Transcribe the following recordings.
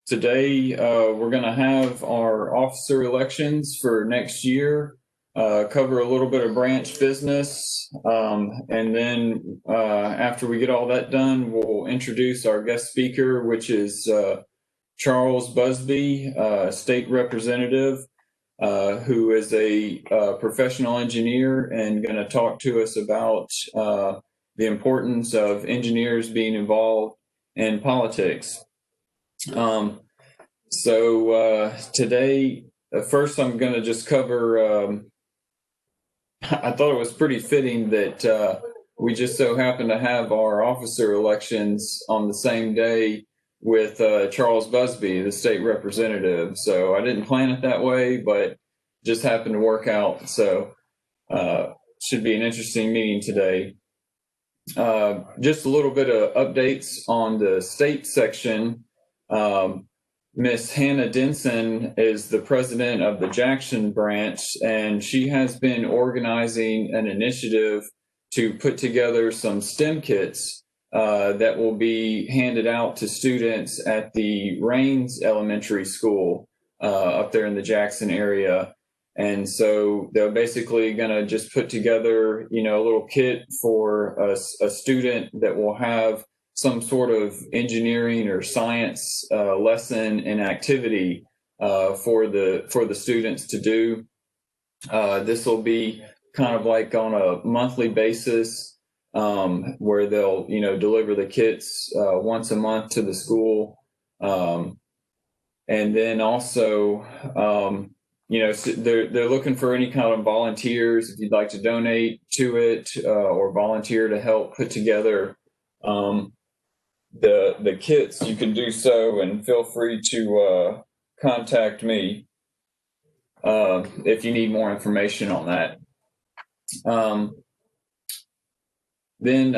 Today, we're going to have our officer elections for next year, cover a little bit of branch business, and then after we get all that done, we'll introduce our guest speaker, which is Charles Busby, state representative, who is a professional engineer and going to talk to us about the importance of engineers being involved in politics. Today, first I'm going to just cover, I thought it was pretty fitting that we just so happen to have our officer elections on the same day with Charles Busby, the state representative. So I didn't plan it that way, but just happened to work out. So should be an interesting meeting today. Just a little bit of updates on the state section. Miss Hannah Denson is the president of the Jackson branch, and she has been organizing an initiative to put together some STEM kits that will be handed out to students at the Rains Elementary School up there in the Jackson area. And so they're basically going to just put together, a little kit for a student that will have some sort of engineering or science lesson and activity for the students to do. This will be kind of like on a monthly basis where they'll, deliver the kits once a month to the school. And then also, they're looking for any kind of volunteers if you'd like to donate to it or volunteer to help put together the kits. You can do so, and feel free to contact me if you need more information on that. Then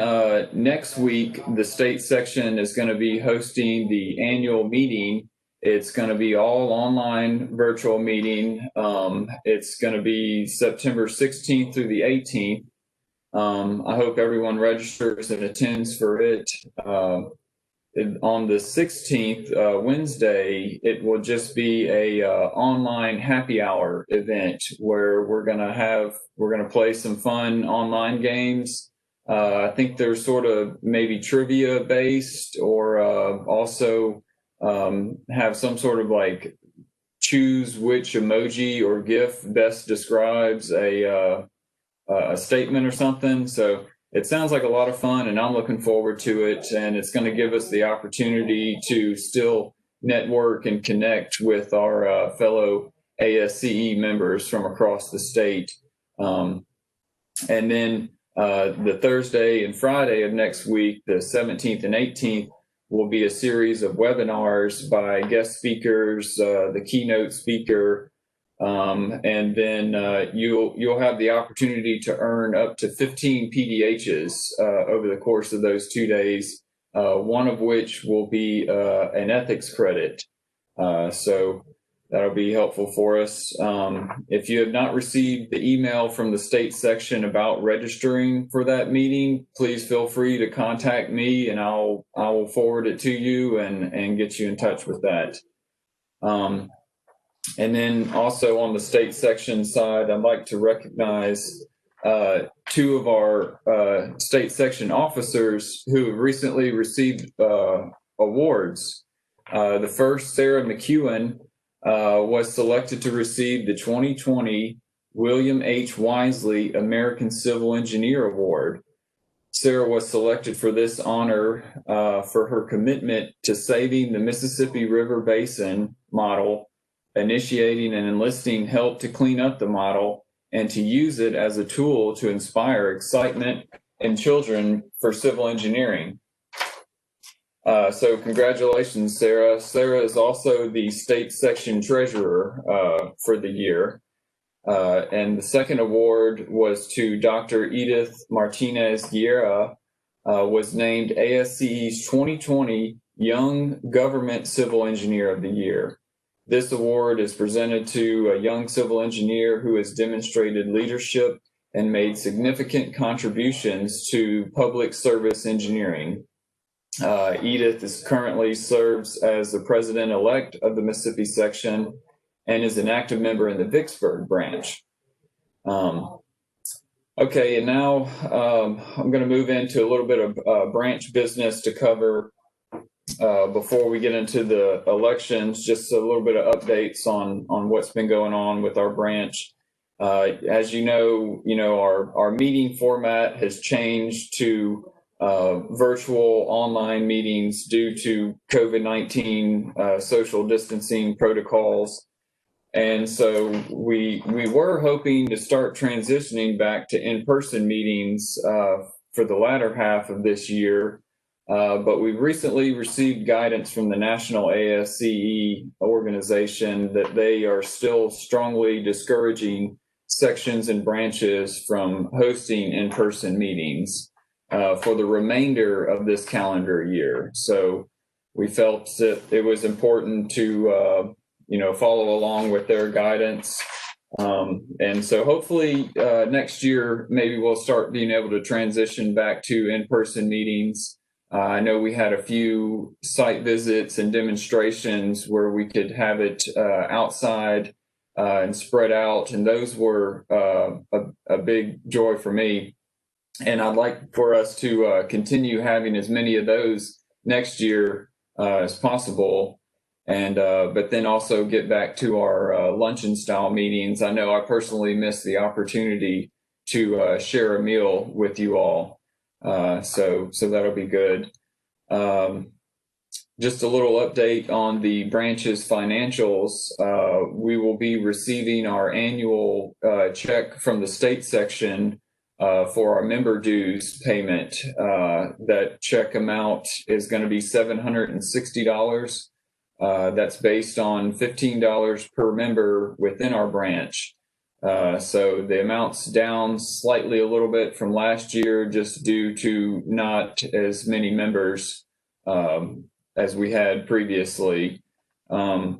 next week, the state section is going to be hosting the annual meeting. It's going to be all online virtual meeting. It's going to be September 16th through the 18th. I hope everyone registers and attends for it. On the 16th, Wednesday, it will just be a online happy hour event where we're gonna play some fun online games. I think they're sort of maybe trivia based, or also have some sort of like choose which emoji or GIF best describes a statement or something. So it sounds like a lot of fun, and I'm looking forward to it. And it's going to give us the opportunity to still network and connect with our fellow ASCE members from across the state. And then the Thursday and Friday of next week, the 17th and 18th, will be a series of webinars by guest speakers, the keynote speaker, and then you'll have the opportunity to earn up to 15 PDHs over the course of those 2 days, one of which will be an ethics credit. So that'll be helpful for us. If you have not received the email from the state section about registering for that meeting, please feel free to contact me, and I will forward it to you and get you in touch with that. And then also on the state section side, I'd like to recognize two of our state section officers who have recently received awards. The first, Sarah McEwen, was selected to receive the 2020 William H. Wisely American Civil Engineer Award. Sarah was selected for this honor for her commitment to saving the Mississippi River Basin model, initiating and enlisting help to clean up the model, and to use it as a tool to inspire excitement in children for civil engineering. So congratulations, Sarah. Sarah is also the state section treasurer for the year. And the second award was to Dr. Edith Martinez Guerra, was named ASCE's 2020 Young Government Civil Engineer of the Year. This award is presented to a young civil engineer who has demonstrated leadership and made significant contributions to public service engineering. Edith is currently serves as the president-elect of the Mississippi section and is an active member in the Vicksburg branch. Okay, and now I'm going to move into a little bit of branch business to cover before we get into the elections. Just a little bit of updates on what's been going on with our branch. As you know, our meeting format has changed to virtual online meetings due to COVID-19 social distancing protocols. And so we were hoping to start transitioning back to in-person meetings for the latter half of this year. But we've recently received guidance from the National ASCE organization that they are still strongly discouraging sections and branches from hosting in-person meetings for the remainder of this calendar year. So we felt that it was important to follow along with their guidance. And so hopefully next year, maybe we'll start being able to transition back to in-person meetings. I know we had a few site visits and demonstrations where we could have it outside and spread out, and those were a big joy for me. And I'd like for us to continue having as many of those next year as possible. And but then also get back to our luncheon style meetings. I know I personally missed the opportunity to share a meal with you all. So that'll be good. Just a little update on the branch's financials. We will be receiving our annual check from the state section for our member dues payment. That check amount is going to be $760. That's based on $15 per member within our branch. So the amount's down slightly a little bit from last year just due to not as many members as we had previously. When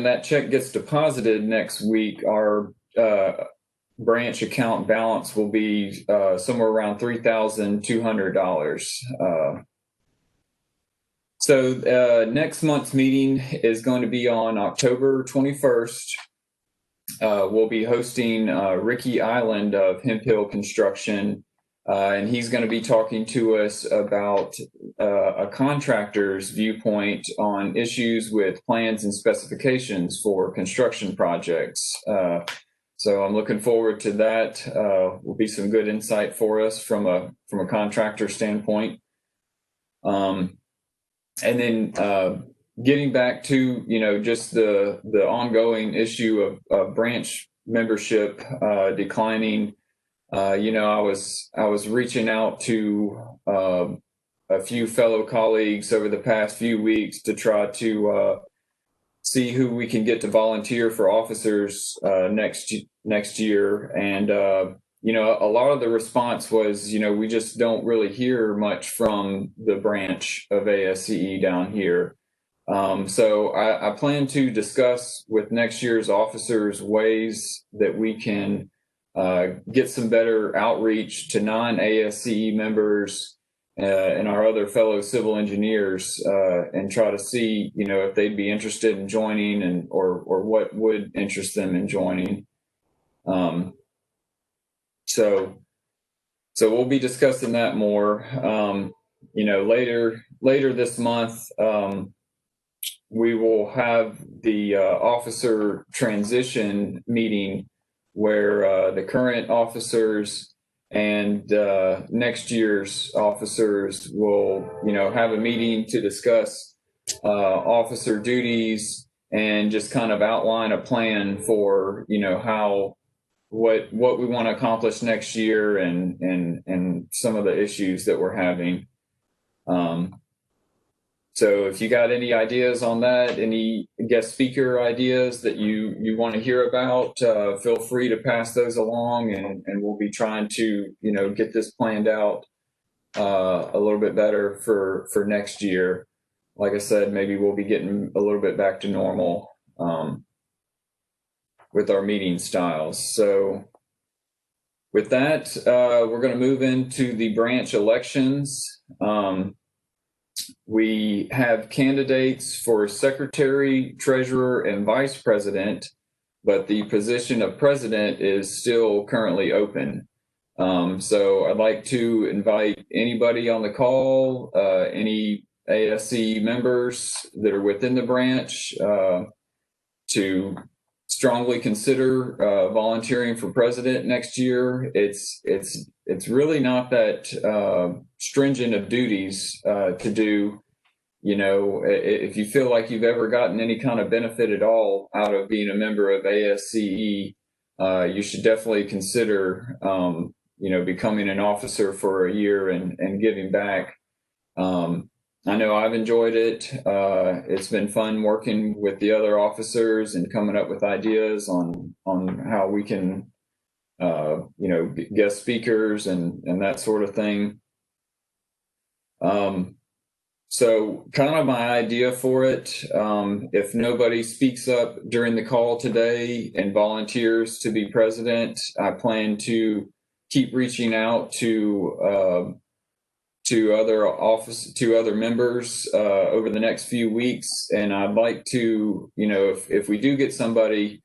that check gets deposited next week, our branch account balance will be somewhere around $3,200. So next month's meeting is going to be on October 21st. We'll be hosting Ricky Island of Hemp Hill Construction, and he's going to be talking to us about a contractor's viewpoint on issues with plans and specifications for construction projects. So I'm looking forward to that. Will be some good insight for us from a contractor standpoint. And then getting back to just the ongoing issue of branch membership declining. I was reaching out to a few fellow colleagues over the past few weeks to try to see who we can get to volunteer for officers next year. And a lot of the response was, we just don't really hear much from the branch of ASCE down here. So I plan to discuss with next year's officers ways that we can get some better outreach to non-ASCE members and our other fellow civil engineers, and try to see, if they'd be interested in joining or what would interest them in joining. So we'll be discussing that more. Later this month, we will have the officer transition meeting where the current officers and next year's officers will, have a meeting to discuss officer duties and just kind of outline a plan for, what we want to accomplish next year and some of the issues that we're having. So if you got any ideas on that, any guest speaker ideas that you want to hear about, feel free to pass those along, and we'll be trying to, get this planned out a little bit better for next year. Like I said, maybe we'll be getting a little bit back to normal with our meeting styles. So With that, we're going to move into the branch elections. We have candidates for secretary, treasurer, and vice president, but the position of president is still currently open. So I'd like to invite anybody on the call, any ASC members that are within the branch, to strongly consider volunteering for president next year. It's really not that stringent of duties to do. You know, if you feel like you've ever gotten any kind of benefit at all out of being a member of ASCE, you should definitely consider, you know, becoming an officer for a year and giving back. I know I've enjoyed it. It's been fun working with the other officers and coming up with ideas on how we can, you know, guest speakers and that sort of thing. So kind of my idea for it, if nobody speaks up during the call today and volunteers to be president, I plan to keep reaching out to other members over the next few weeks. And I'd like to, you know, if we do get somebody,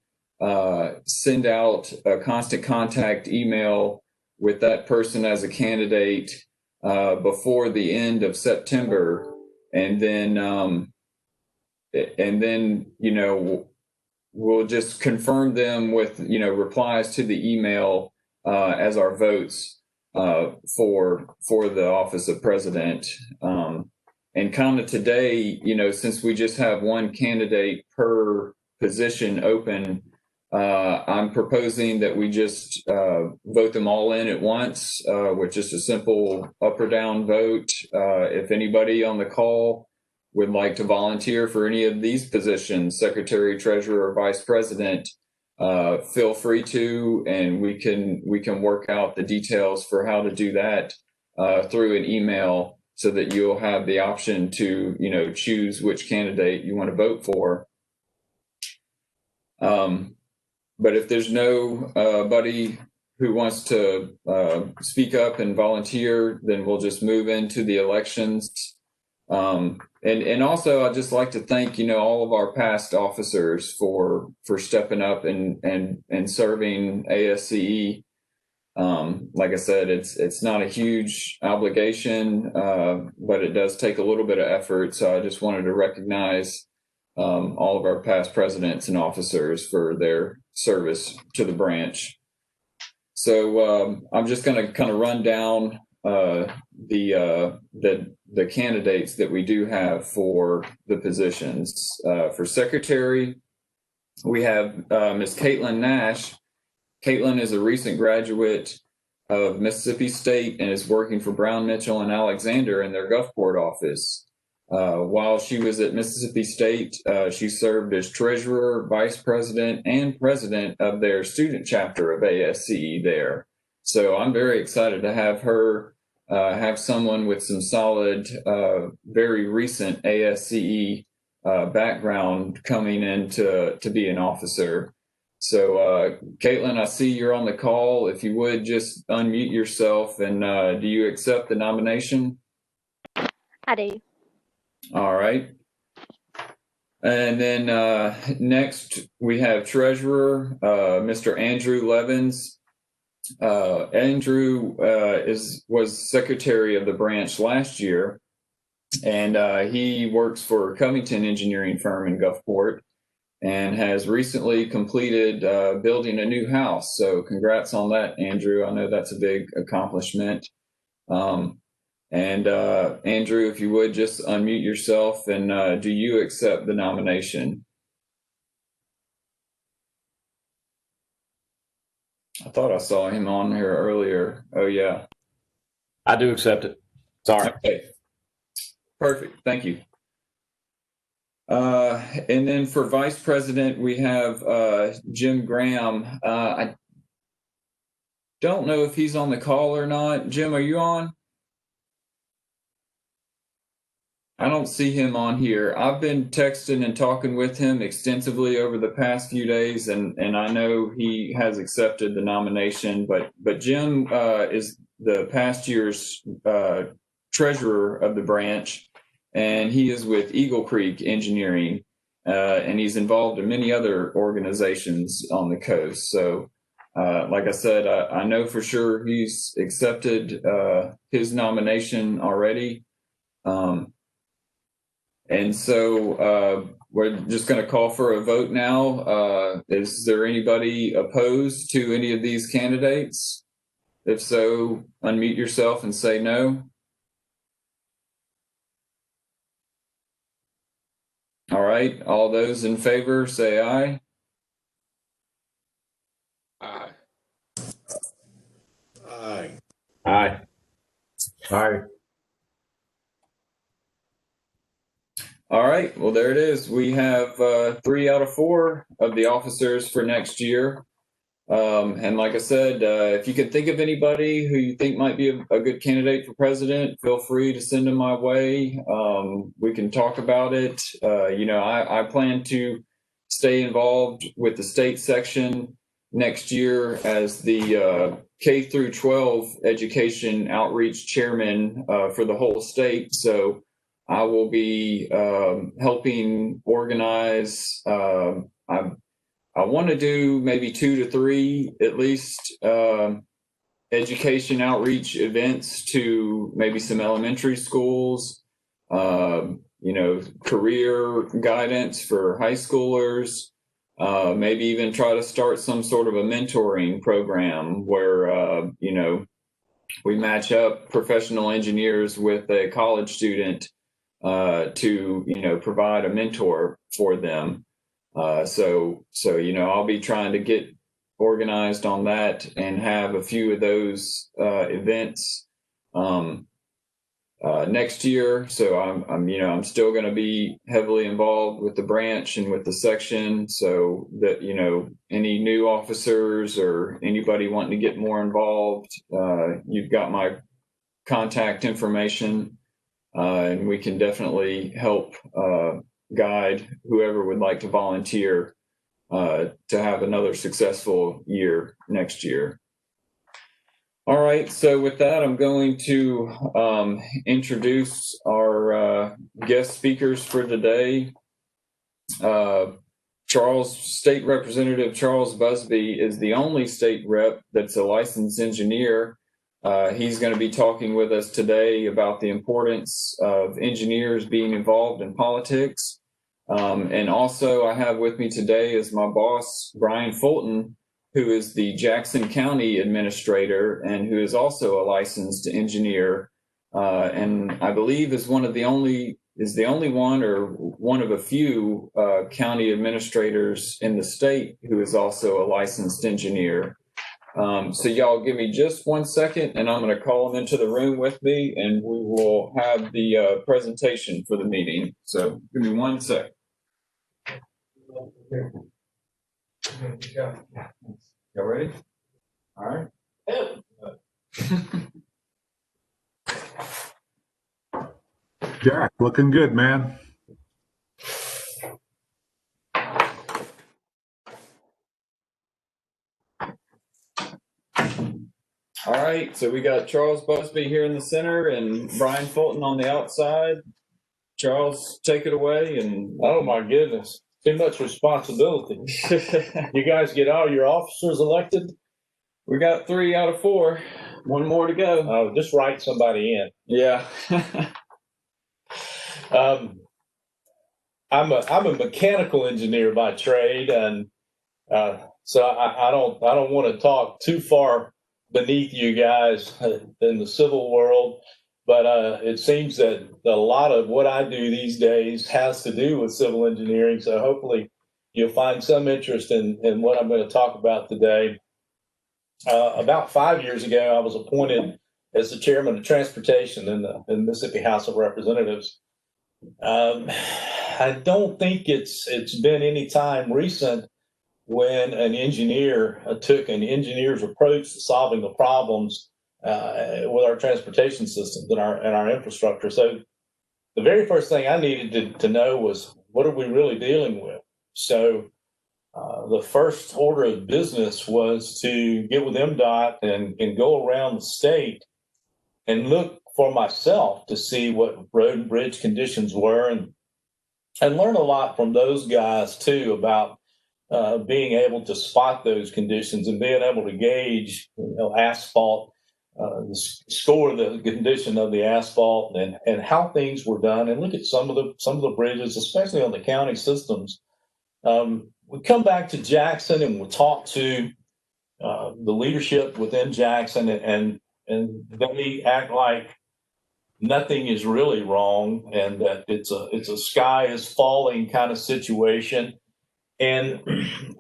send out a constant contact email with that person as a candidate before the end of September. And then, you know, we'll just confirm them with, you know, replies to the email as our votes for the office of president. And kind of today, you know, since we just have one candidate per position open, I'm proposing that we just vote them all in at once with just a simple up or down vote. If anybody on the call would like to volunteer for any of these positions, secretary, treasurer, or vice president, feel free to, and we can work out the details for how to do that through an email so that you'll have the option to, you know, choose which candidate you want to vote for. But if there's nobody who wants to speak up and volunteer, then we'll just move into the elections. And also, I'd just like to thank, you know, all of our past officers for stepping up and serving ASCE. Like I said, it's not a huge obligation, but it does take a little bit of effort. So I just wanted to recognize all of our past presidents and officers for their service to the branch. So I'm just going to kind of run down the candidates that we do have for the positions. For secretary, we have Ms. Caitlin Nash. Caitlin is a recent graduate of Mississippi State and is working for Brown, Mitchell, and Alexander in their Gulfport office. While she was at Mississippi State, she served as treasurer, vice president, and president of their student chapter of ASCE there. So I'm very excited to have her have someone with some solid, very recent ASCE background coming in to be an officer. So Caitlin, I see you're on the call. If you would just unmute yourself, and do you accept the nomination? I do. All right. And then next we have treasurer, Mr. Andrew Levins. Andrew was secretary of the branch last year, and he works for Covington engineering firm in Gulfport and has recently completed building a new house. So congrats on that, Andrew. I know that's a big accomplishment. And Andrew, if you would just unmute yourself, and do you accept the nomination? I thought I saw him on here earlier. Oh, yeah. I do accept it. Sorry. Okay. Perfect. Thank you. And then for vice president, we have Jim Graham. I don't know if he's on the call or not. Jim, are you on? I don't see him on here. I've been texting and talking with him extensively over the past few days, and I know he has accepted the nomination. But Jim is the past year's treasurer of the branch, and he is with Eagle Creek Engineering, and he's involved in many other organizations on the coast. So, like I said, I know for sure he's accepted his nomination already. And so we're just going to call for a vote now. Is there anybody opposed to any of these candidates? If so, unmute yourself and say no. All right. All those in favor say aye. Aye. Aye. Aye. Aye. All right. Well, there it is. We have 3 out of 4 of the officers for next year. And like I said, if you can think of anybody who you think might be a good candidate for president, feel free to send them my way. We can talk about it. I plan to stay involved with the state section next year as the K through 12 education outreach chairman for the whole state. So I will be helping organize. I want to do maybe 2 to 3 at least education outreach events to maybe some elementary schools, career guidance for high schoolers, maybe even try to start some sort of a mentoring program where, we match up professional engineers with a college student to provide a mentor for them. So I'll be trying to get organized on that and have a few of those events next year. So I'm still going to be heavily involved with the branch and with the section. So that any new officers or anybody wanting to get more involved, you've got my contact information. And we can definitely help guide whoever would like to volunteer to have another successful year next year. All right, so with that, I'm going to introduce our guest speakers for today. State Representative Charles Busby is the only state rep that's a licensed engineer. He's going to be talking with us today about the importance of engineers being involved in politics. And also I have with me today is my boss, Brian Fulton, who is the Jackson County Administrator and who is also a licensed engineer. And I believe is the only one or one of a few county administrators in the state who is also a licensed engineer. So y'all give me just 1 second and I'm going to call them into the room with me and we will have the presentation for the meeting. So give me 1 sec. Y'all ready? All right. Jack, looking good, man. All right, so we got Charles Busby here in the center and Brian Fulton on the outside. Charles, take it away. And Oh my goodness, too much responsibility. You guys get all your officers elected? we got 3 out of 4. 1 more to go. Oh, just write somebody in. Yeah. I'm a mechanical engineer by trade, and so I don't want to talk too far beneath you guys in the civil world, but it seems that a lot of what I do these days has to do with civil engineering. So hopefully you'll find some interest in what I'm going to talk about today. About 5 years ago, I was appointed as the chairman of transportation in the Mississippi House of Representatives. I don't think it's been any time recent when an engineer took an engineer's approach to solving the problems with our transportation systems and our infrastructure. So the very first thing I needed to know was, what are we really dealing with? So the first order of business was to get with MDOT and go around the state and look for myself to see what road and bridge conditions were, and learn a lot from those guys too about being able to spot those conditions and being able to gauge, asphalt, score the condition of the asphalt and how things were done, and look at some of the bridges, especially on the county systems. We come back to Jackson and we'll talk to the leadership within Jackson, and they act like nothing is really wrong and that it's a sky is falling kind of situation. And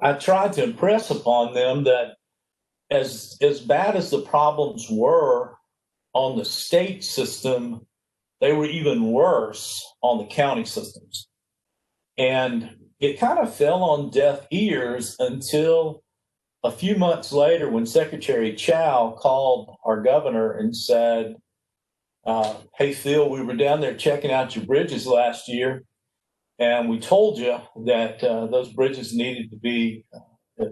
I tried to impress upon them that as bad as the problems were on the state system, they were even worse on the county systems. And it kind of fell on deaf ears until a few months later when Secretary Chow called our governor and said, hey, Phil, we were down there checking out your bridges last year, and we told you that those bridges needed to be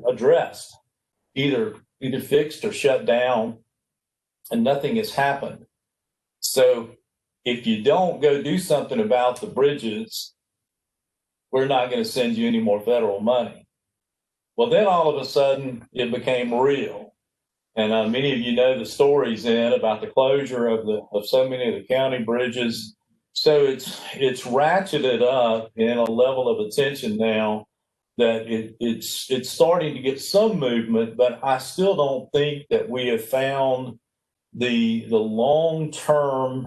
addressed, either fixed or shut down, and nothing has happened. So if you don't go do something about the bridges, we're not going to send you any more federal money. Well, then all of a sudden it became real. And many of you know the stories then about the closure of so many of the county bridges. So it's ratcheted up in a level of attention now that it's starting to get some movement, but I still don't think that we have found the long-term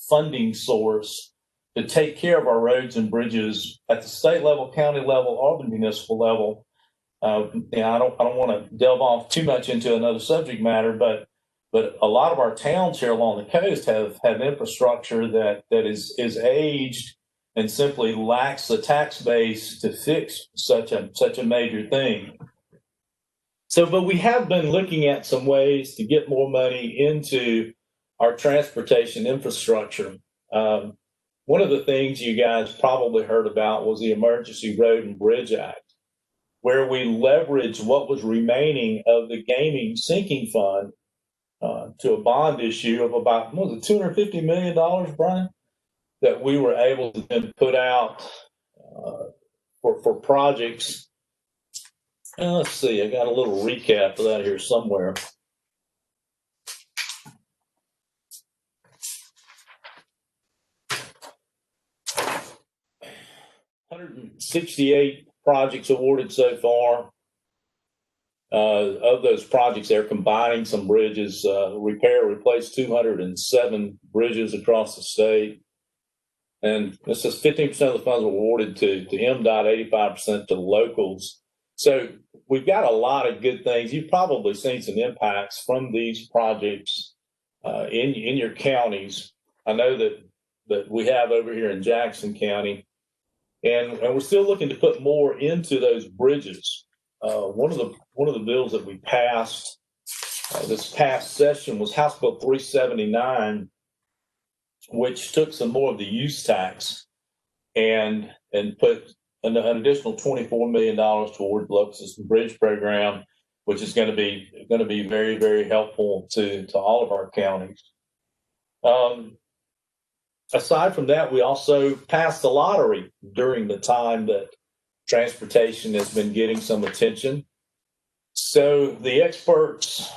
funding source to take care of our roads and bridges at the state level, county level, or the municipal level. I don't want to delve off too much into another subject matter, but a lot of our towns here along the coast have infrastructure that is aged and simply lacks the tax base to fix such a major thing. So, but we have been looking at some ways to get more money into our transportation infrastructure. One of the things you guys probably heard about was the Emergency Road and Bridge Act, where we leveraged what was remaining of the gaming sinking fund to a bond issue of about, what was it, $250 million, Brian, that we were able to then put out for projects. Let's see, I got a little recap of that here somewhere. $168 projects awarded so far. Of those projects, they're combining some bridges, repair, replace 207 bridges across the state. And this is 15% of the funds were awarded to MDOT, 85% to locals. So we've got a lot of good things. You've probably seen some impacts from these projects in your counties. I know that we have over here in Jackson County. And we're still looking to put more into those bridges. One of the bills that we passed this past session was House Bill 379, which took some more of the use tax and put an additional $24 million toward the local system bridge program, which is going to be very, very helpful to all of our counties. Aside from that, we also passed the lottery during the time that transportation has been getting some attention. So the experts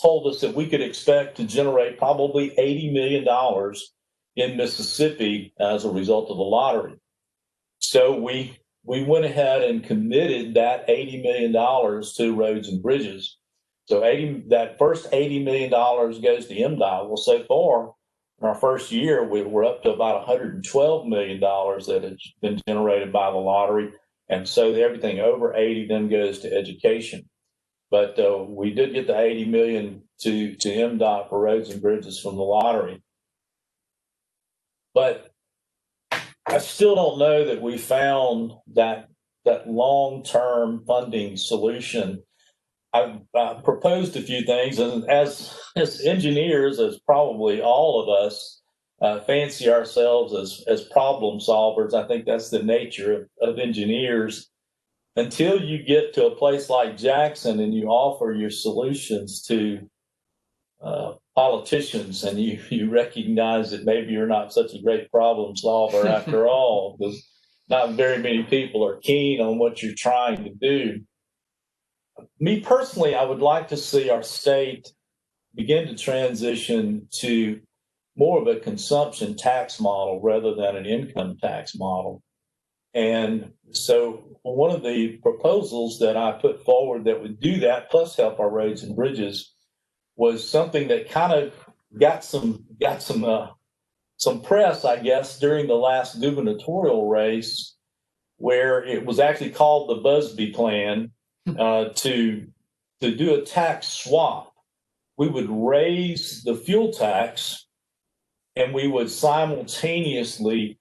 told us that we could expect to generate probably $80 million in Mississippi as a result of the lottery. So we went ahead and committed that $80 million to roads and bridges. So that first $80 million goes to MDOT. Well, so far, in our first year, we're up to about $112 million that has been generated by the lottery. And so everything over 80 then goes to education. But we did get the 80 million to MDOT for roads and bridges from the lottery. But I still don't know that we found that long-term funding solution. I've proposed a few things, and as engineers, as probably all of us, fancy ourselves as problem solvers. I think that's the nature of engineers. Until you get to a place like Jackson and you offer your solutions to politicians, and you recognize that maybe you're not such a great problem solver after all, because not very many people are keen on what you're trying to do. Me personally, I would like to see our state begin to transition to more of a consumption tax model rather than an income tax model. And so one of the proposals that I put forward that would do that, plus help our roads and bridges, was something that kind of got some press, I guess, during the last gubernatorial race, where it was actually called the Busby plan, to do a tax swap. We would raise the fuel tax, and we would simultaneously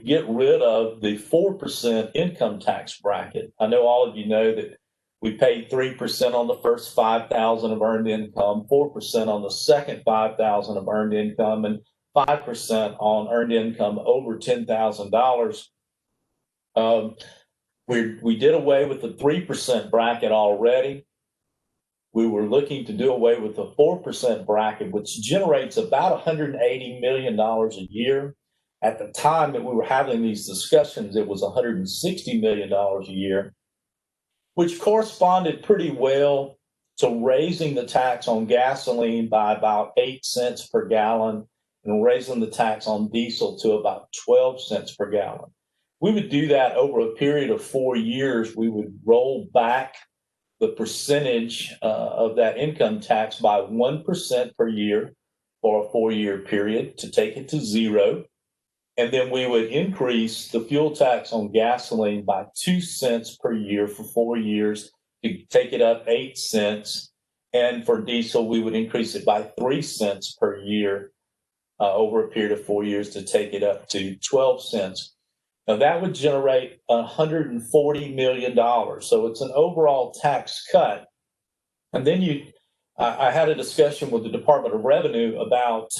get rid of the 4% income tax bracket. I know all of you know that we paid 3% on the first 5,000 of earned income, 4% on the second 5,000 of earned income, and 5% on earned income over $10,000. We did away with the 3% bracket already. We were looking to do away with the 4% bracket, which generates about $180 million a year. At the time that we were having these discussions, it was $160 million a year, which corresponded pretty well to raising the tax on gasoline by about 8 cents per gallon and raising the tax on diesel to about 12 cents per gallon. We would do that over a period of 4 years. We would roll back the percentage of that income tax by 1% per year for a 4-year period to take it to zero. And then we would increase the fuel tax on gasoline by 2 cents per year for 4 years to take it up 8 cents. And for diesel, we would increase it by 3 cents per year over a period of 4 years to take it up to 12 cents. Now that would generate $140 million. So it's an overall tax cut. And then I had a discussion with the Department of Revenue about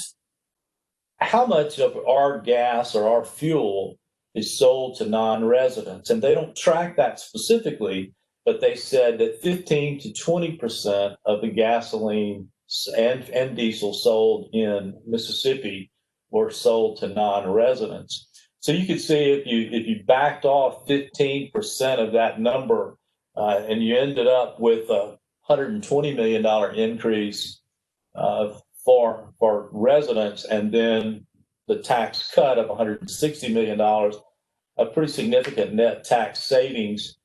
how much of our gas or our fuel is sold to non-residents. And they don't track that specifically, but they said that 15 to 20% of the gasoline and diesel sold in Mississippi were sold to non-residents. So you could see if you backed off 15% of that number, and you ended up with a $120 million increase for residents, and then the tax cut of $160 million, a pretty significant net tax savings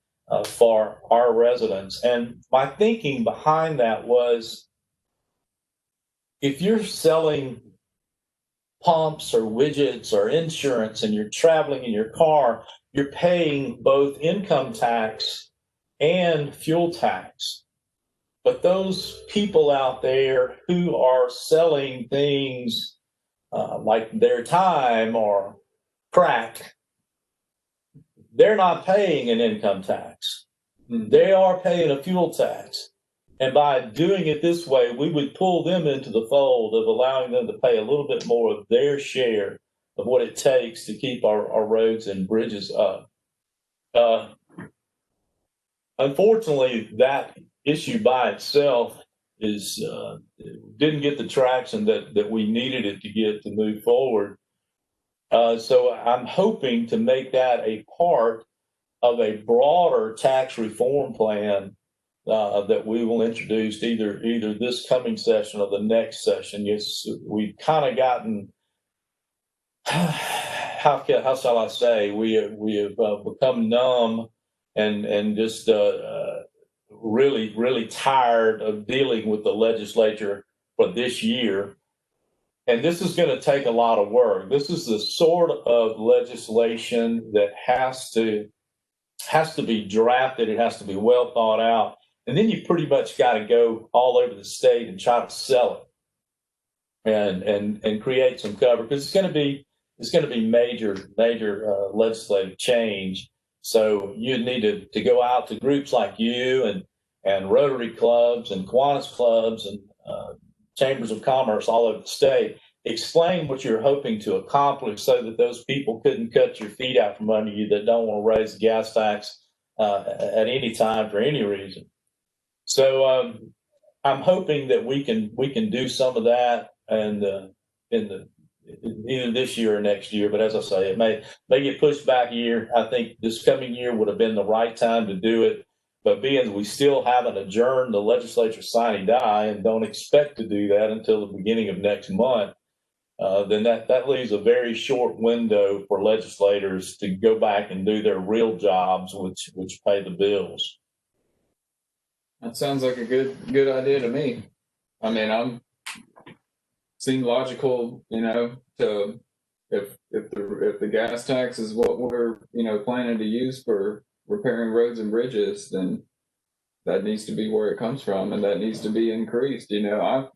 for our residents. And my thinking behind that was, if you're selling pumps or widgets or insurance and you're traveling in your car, you're paying both income tax and fuel tax. But those people out there who are selling things like their time or crack, they're not paying an income tax. They are paying a fuel tax. And by doing it this way, we would pull them into the fold of allowing them to pay a little bit more of their share of what it takes to keep our roads and bridges up. Unfortunately, that issue by itself didn't get the traction that we needed it to get to move forward. So I'm hoping to make that a part of a broader tax reform plan that we will introduce either this coming session or the next session. Yes, we've kind of gotten, how shall I say, we have become numb and just really tired of dealing with the legislature for this year. And this is going to take a lot of work. This is the sort of legislation that has to be drafted. It has to be well thought out. And then you pretty much got to go all over the state and try to sell it and create some cover, because it's going to be major legislative change. So you need to go out to groups like you and Rotary clubs and Kiwanis clubs and chambers of commerce all over the state explain what you're hoping to accomplish so that those people couldn't cut your feet out from under you that don't want to raise the gas tax at any time for any reason. So I'm hoping that we can do some of that and either this year or next year. But as I say, it may get pushed back a year. I think this coming year would have been the right time to do it. But being we still haven't adjourned the legislature sine die and don't expect to do that until the beginning of next month, then that leaves a very short window for legislators to go back and do their real jobs, which pay the bills. That sounds like a good idea to me. I mean, seem logical, to if the gas tax is what we're planning to use for repairing roads and bridges, then that needs to be where it comes from, and that needs to be increased. I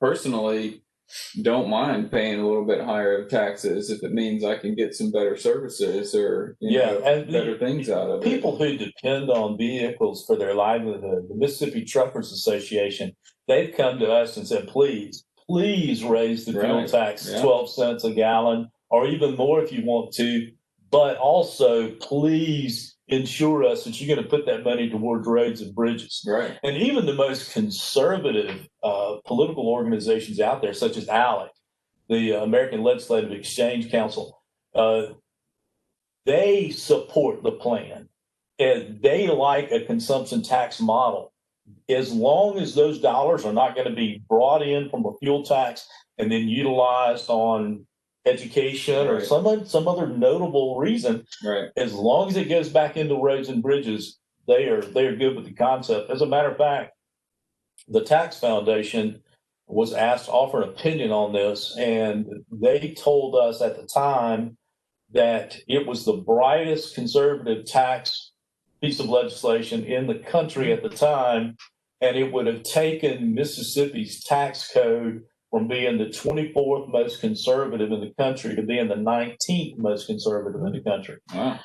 personally don't mind paying a little bit higher taxes if it means I can get some better services or and better things out of it. People who depend on vehicles for their livelihood, the Mississippi Truckers Association, they've come to us and said, please raise the fuel tax to 12 cents a gallon or even more if you want to, but also please ensure us that you're going to put that money towards roads and bridges. Right. And even the most conservative political organizations out there, such as ALEC, the American Legislative Exchange Council, they support the plan. And they like a consumption tax model. As long as those dollars are not going to be brought in from a fuel tax and then utilized on education or some other notable reason, as long as it goes back into roads and bridges, they are good with the concept. As a matter of fact, the Tax Foundation was asked to offer an opinion on this, and they told us at the time that it was the brightest conservative tax piece of legislation in the country at the time, and it would have taken Mississippi's tax code from being the 24th most conservative in the country to being the 19th most conservative in the country. Wow.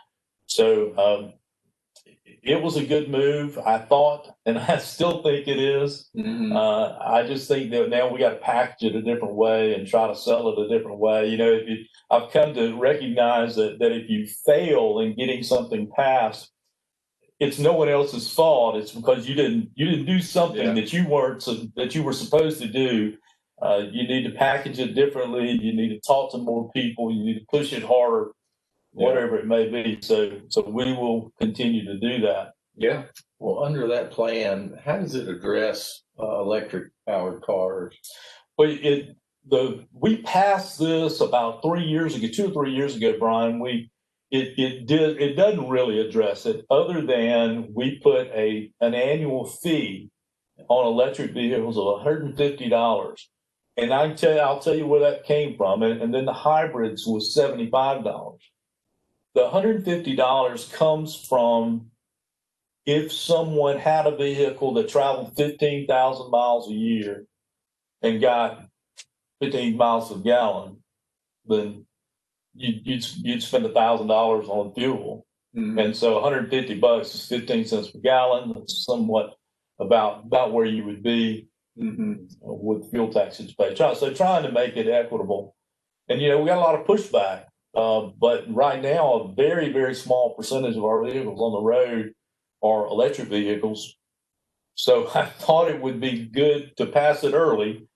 So it was a good move, I thought, and I still think it is. Mm-hmm. I just think that now we got to package it a different way and try to sell it a different way. I've come to recognize that if you fail in getting something passed, it's no one else's fault. It's because you didn't do something that you were supposed to do. You need to package it differently. You need to talk to more people. You need to push it harder, whatever it may be. So we will continue to do that. Yeah. Well, under that plan, how does it address electric powered cars? Well, we passed this about 3 years ago, 2 or 3 years ago, Brian. It doesn't really address it, other than we put an annual fee on electric vehicles of $150. And I'll tell you where that came from. And then the hybrids was $75. The $150 comes from if someone had a vehicle that traveled 15,000 miles a year and got 15 miles a gallon, then you'd spend $1,000 on fuel. Mm-hmm. And so $150 is 15 cents per gallon. That's somewhat about where you would be with fuel taxes paid. So trying to make it equitable. And, we got a lot of pushback. But right now, a very, very small percentage of our vehicles on the road are electric vehicles. So I thought it would be good to pass it early,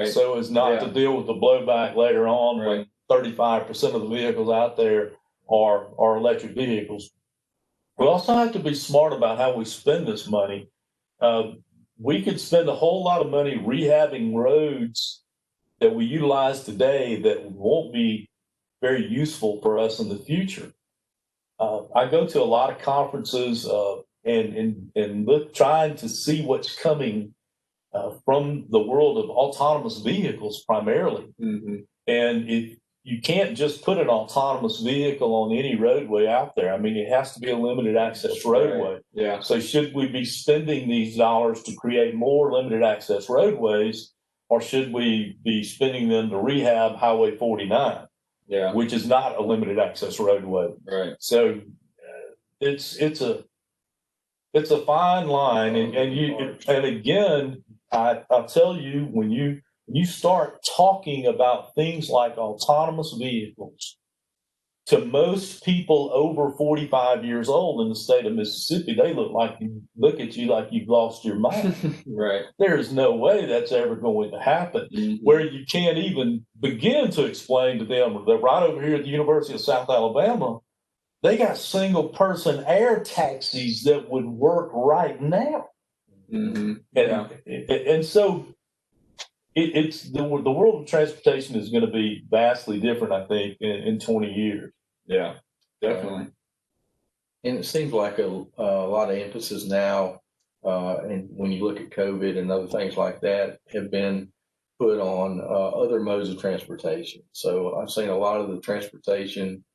so as not to deal with the blowback later on when 35% of the vehicles out there are electric vehicles. We also have to be smart about how we spend this money. We could spend a whole lot of money rehabbing roads that we utilize today that won't be very useful for us in the future. I go to a lot of conferences and look, trying to see what's coming from the world of autonomous vehicles primarily. Mm-hmm. And you can't just put an autonomous vehicle on any roadway out there. I mean, it has to be a limited access roadway. Right. Yeah. So should we be spending these dollars to create more limited access roadways, or should we be spending them to rehab Highway 49? Yeah. Which is not a limited access roadway. Right. So it's a fine line, and again, I'll tell you, when you you start talking about things like autonomous vehicles, to most people over 45 years old in the state of Mississippi, they look at you like you've lost your mind. Right. There is no way that's ever going to happen. Mhm. Where you can't even begin to explain to them that right over here at the University of South Alabama, they got single person air taxis that would work right now. Mhm. And so it's the world of transportation is going to be vastly different, I think, in 20 years. Yeah, definitely. And it seems like a lot of emphasis now, and when you look at COVID and other things like that, have been put on other modes of transportation. So I've seen a lot of the transportation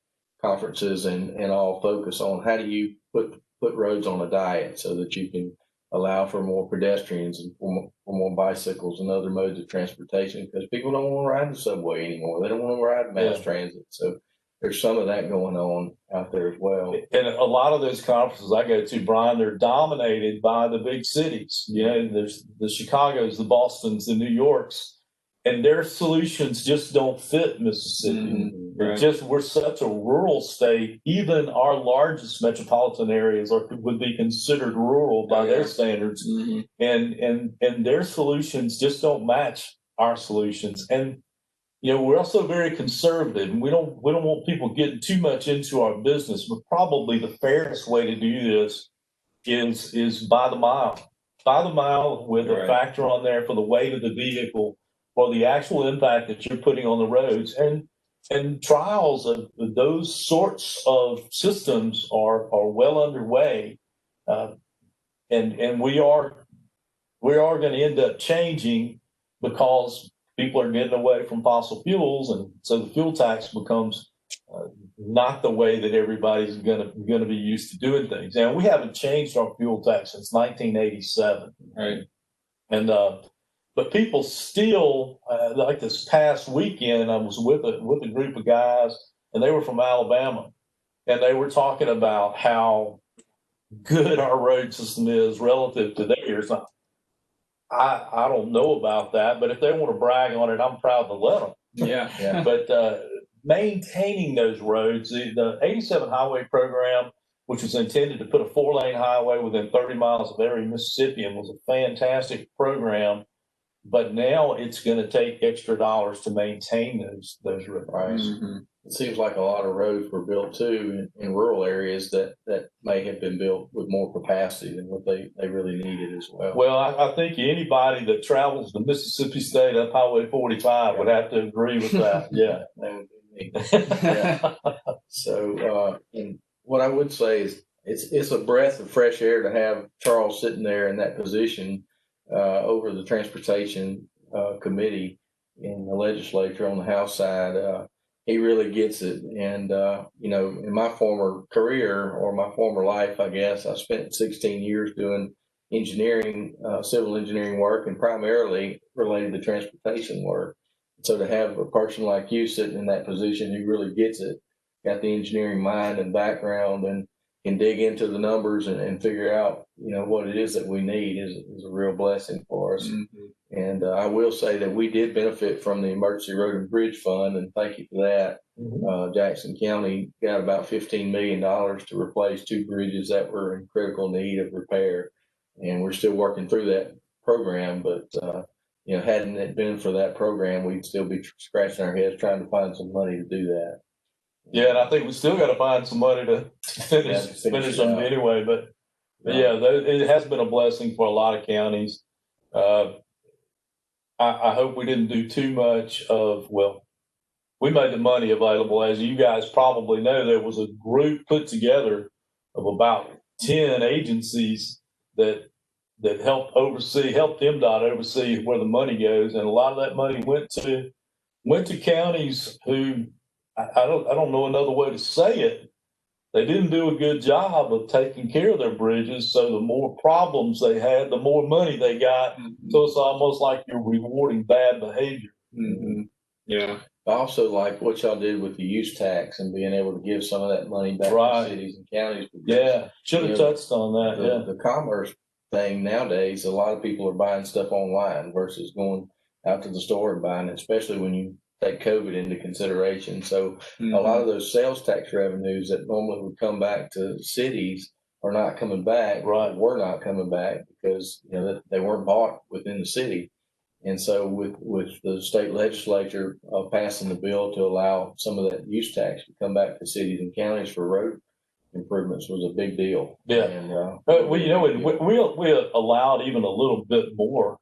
conferences and all focus on how do you put roads on a diet so that you can allow for more pedestrians and for more bicycles and other modes of transportation, because people don't want to ride the subway anymore. They don't want to ride mass transit. So there's some of that going on out there as well. And a lot of those conferences I go to, Brian, they're dominated by the big cities. You know, there's the Chicagos, the Bostons, the New Yorks, and their solutions just don't fit Mississippi. Mhm. Right. We're such a rural state. Even our largest metropolitan areas would be considered rural by their standards, Mhm. and their solutions just don't match our solutions. And you know, we're also very conservative, and we don't want people getting too much into our business. But probably the fairest way to do this is by the mile with a Right. factor on there for the weight of the vehicle, or the actual impact that you're putting on the roads. And trials of those sorts of systems are well underway, and we are going to end up changing, because people are getting away from fossil fuels, and so the fuel tax becomes not the way that everybody's going to be used to doing things. And we haven't changed our fuel tax since 1987. Right. And but people still, like this past weekend, I was with a group of guys, and they were from Alabama, and they were talking about how good our road system is relative to theirs. I don't know about that, but if they want to brag on it, I'm proud to let them. Yeah. But maintaining those roads, the 87 highway program, which was intended to put a 4-lane highway within 30 miles of every Mississippian, was a fantastic program. But now it's going to take extra dollars to maintain those roads. Mhm. It seems like a lot of roads were built too in rural areas that may have been built with more capacity than what they really needed as well. Well, I think anybody that travels the Mississippi State up Highway 45 would have to agree with that. Yeah. That would be me. Yeah. So, and what I would say is it's a breath of fresh air to have Charles sitting there in that position over the transportation committee in the legislature on the House side. He really gets it. And, you know, in my former career, or my former life, I guess, I spent 16 years doing engineering, civil engineering work, and primarily related to transportation work. So to have a person like you sitting in that position who really gets it, got the engineering mind and background, and can dig into the numbers and figure out, you know, what it is that we need is a real blessing for us. Mhm. And I will say that we did benefit from the Emergency Road and Bridge Fund, and thank you for that. Jackson County got about $15 million to replace 2 bridges that were in critical need of repair. And we're still working through that program, but, you know, hadn't it been for that program, we'd still be scratching our heads trying to find some money to do that. Yeah, and I think we still got to find some money to finish them anyway. But yeah, it has been a blessing for a lot of counties. I hope we didn't do too much of, well, we made the money available. As you guys probably know, there was a group put together of about 10 agencies that helped MDOT oversee where the money goes. And a lot of that money went to counties who, I don't know another way to say it. They didn't do a good job of taking care of their bridges. So the more problems they had, the more money they got. Mhm. So it's almost like you're rewarding bad behavior. Mhm. Yeah. I also like what y'all did with the use tax and being able to give some of that money back Right. to cities and counties. Yeah, should have touched on that. The commerce thing nowadays, a lot of people are buying stuff online versus going out to the store and buying it, especially when you take COVID into consideration. So Mm-hmm. a lot of those sales tax revenues that normally would come back to cities are not coming back. Right. Were not coming back because they weren't bought within the city. And so with the state legislature passing the bill to allow some of that use tax to come back to cities and counties for road improvements was a big deal. Yeah. And we allowed even a little bit more,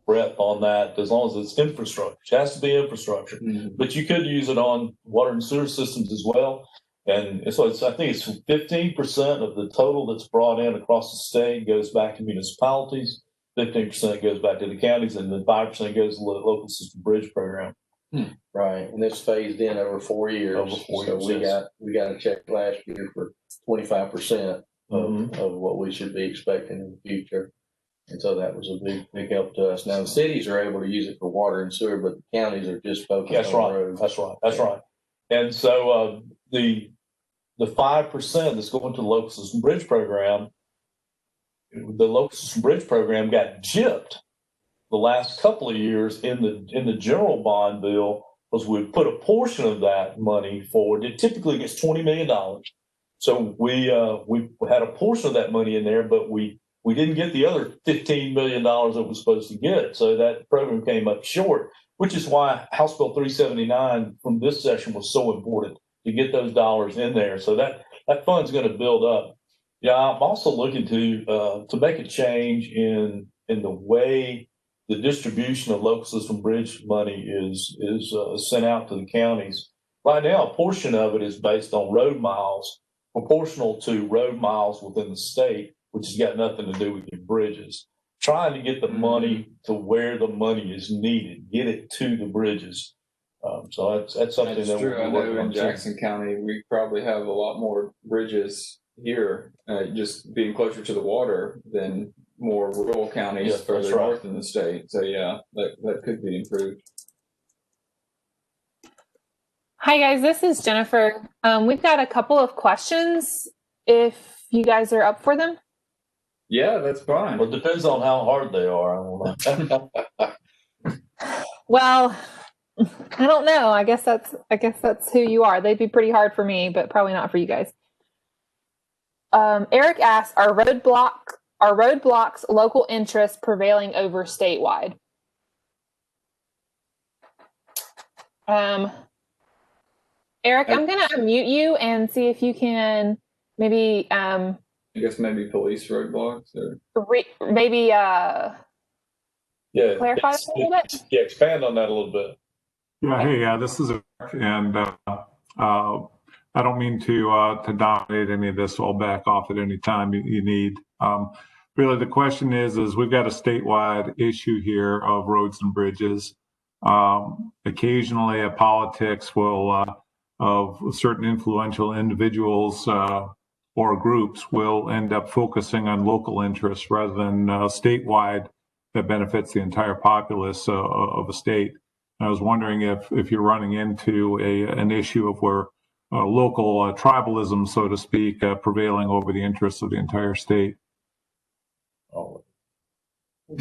Brett, on that as long as it's infrastructure. It has to be infrastructure, but you could use it on water and sewer systems as well. And so I think it's 15% of the total that's brought in across the state goes back to municipalities. 15% goes back to the counties, and then 5% goes to the local system bridge program. Right, and it's phased in over 4 years. Over 4 years, so yes. we got a check last year for 25% of what we should be expecting in the future, and so that was a big help to us. Now the cities are able to use it for water and sewer, but the counties are just focused on roads. That's right. And so the 5% that's going to the local system bridge program. The local system bridge program got gypped the last couple of years in the general bond bill because we put a portion of that money forward. It typically gets $20 million. So we had a portion of that money in there, but we didn't get the other $15 million that we're supposed to get. So that program came up short, which is why House Bill 379 from this session was so important to get those dollars in there. So that fund's going to build up. Yeah, I'm also looking to make a change in the way the distribution of local system bridge money is sent out to the counties. Right now, a portion of it is based on road miles, proportional to road miles within the state, which has got nothing to do with your bridges. Trying to get the money to where the money is needed, get it to the bridges. So that's something That's that true. we'll I be know working on in Jackson County, we probably have a lot more bridges here, just being closer to the water than more rural counties Yeah, further that's right. north in the state. So yeah, that could be improved. Hi guys, this is Jennifer. We've got a couple of questions if you guys are up for them. Yeah, that's fine. Well, it depends on how hard they are. I don't know. Well, I don't know. I guess that's who you are. They'd be pretty hard for me, but probably not for you guys. Eric asks, are roadblocks local interests prevailing over statewide? Eric, I'm going to unmute you and see if you can maybe I guess maybe police roadblocks or maybe clarify that a little bit. Yeah, expand on that a little bit. Yeah, hey, this is Eric, and I don't mean to dominate any of this, so I'll back off at any time you need. Really, the question is we've got a statewide issue here of roads and bridges. Occasionally, politics will, of certain influential individuals or groups, will end up focusing on local interests rather than statewide that benefits the entire populace of a state. I was wondering if you're running into an issue of where local tribalism, so to speak, prevailing over the interests of the entire state. Oh.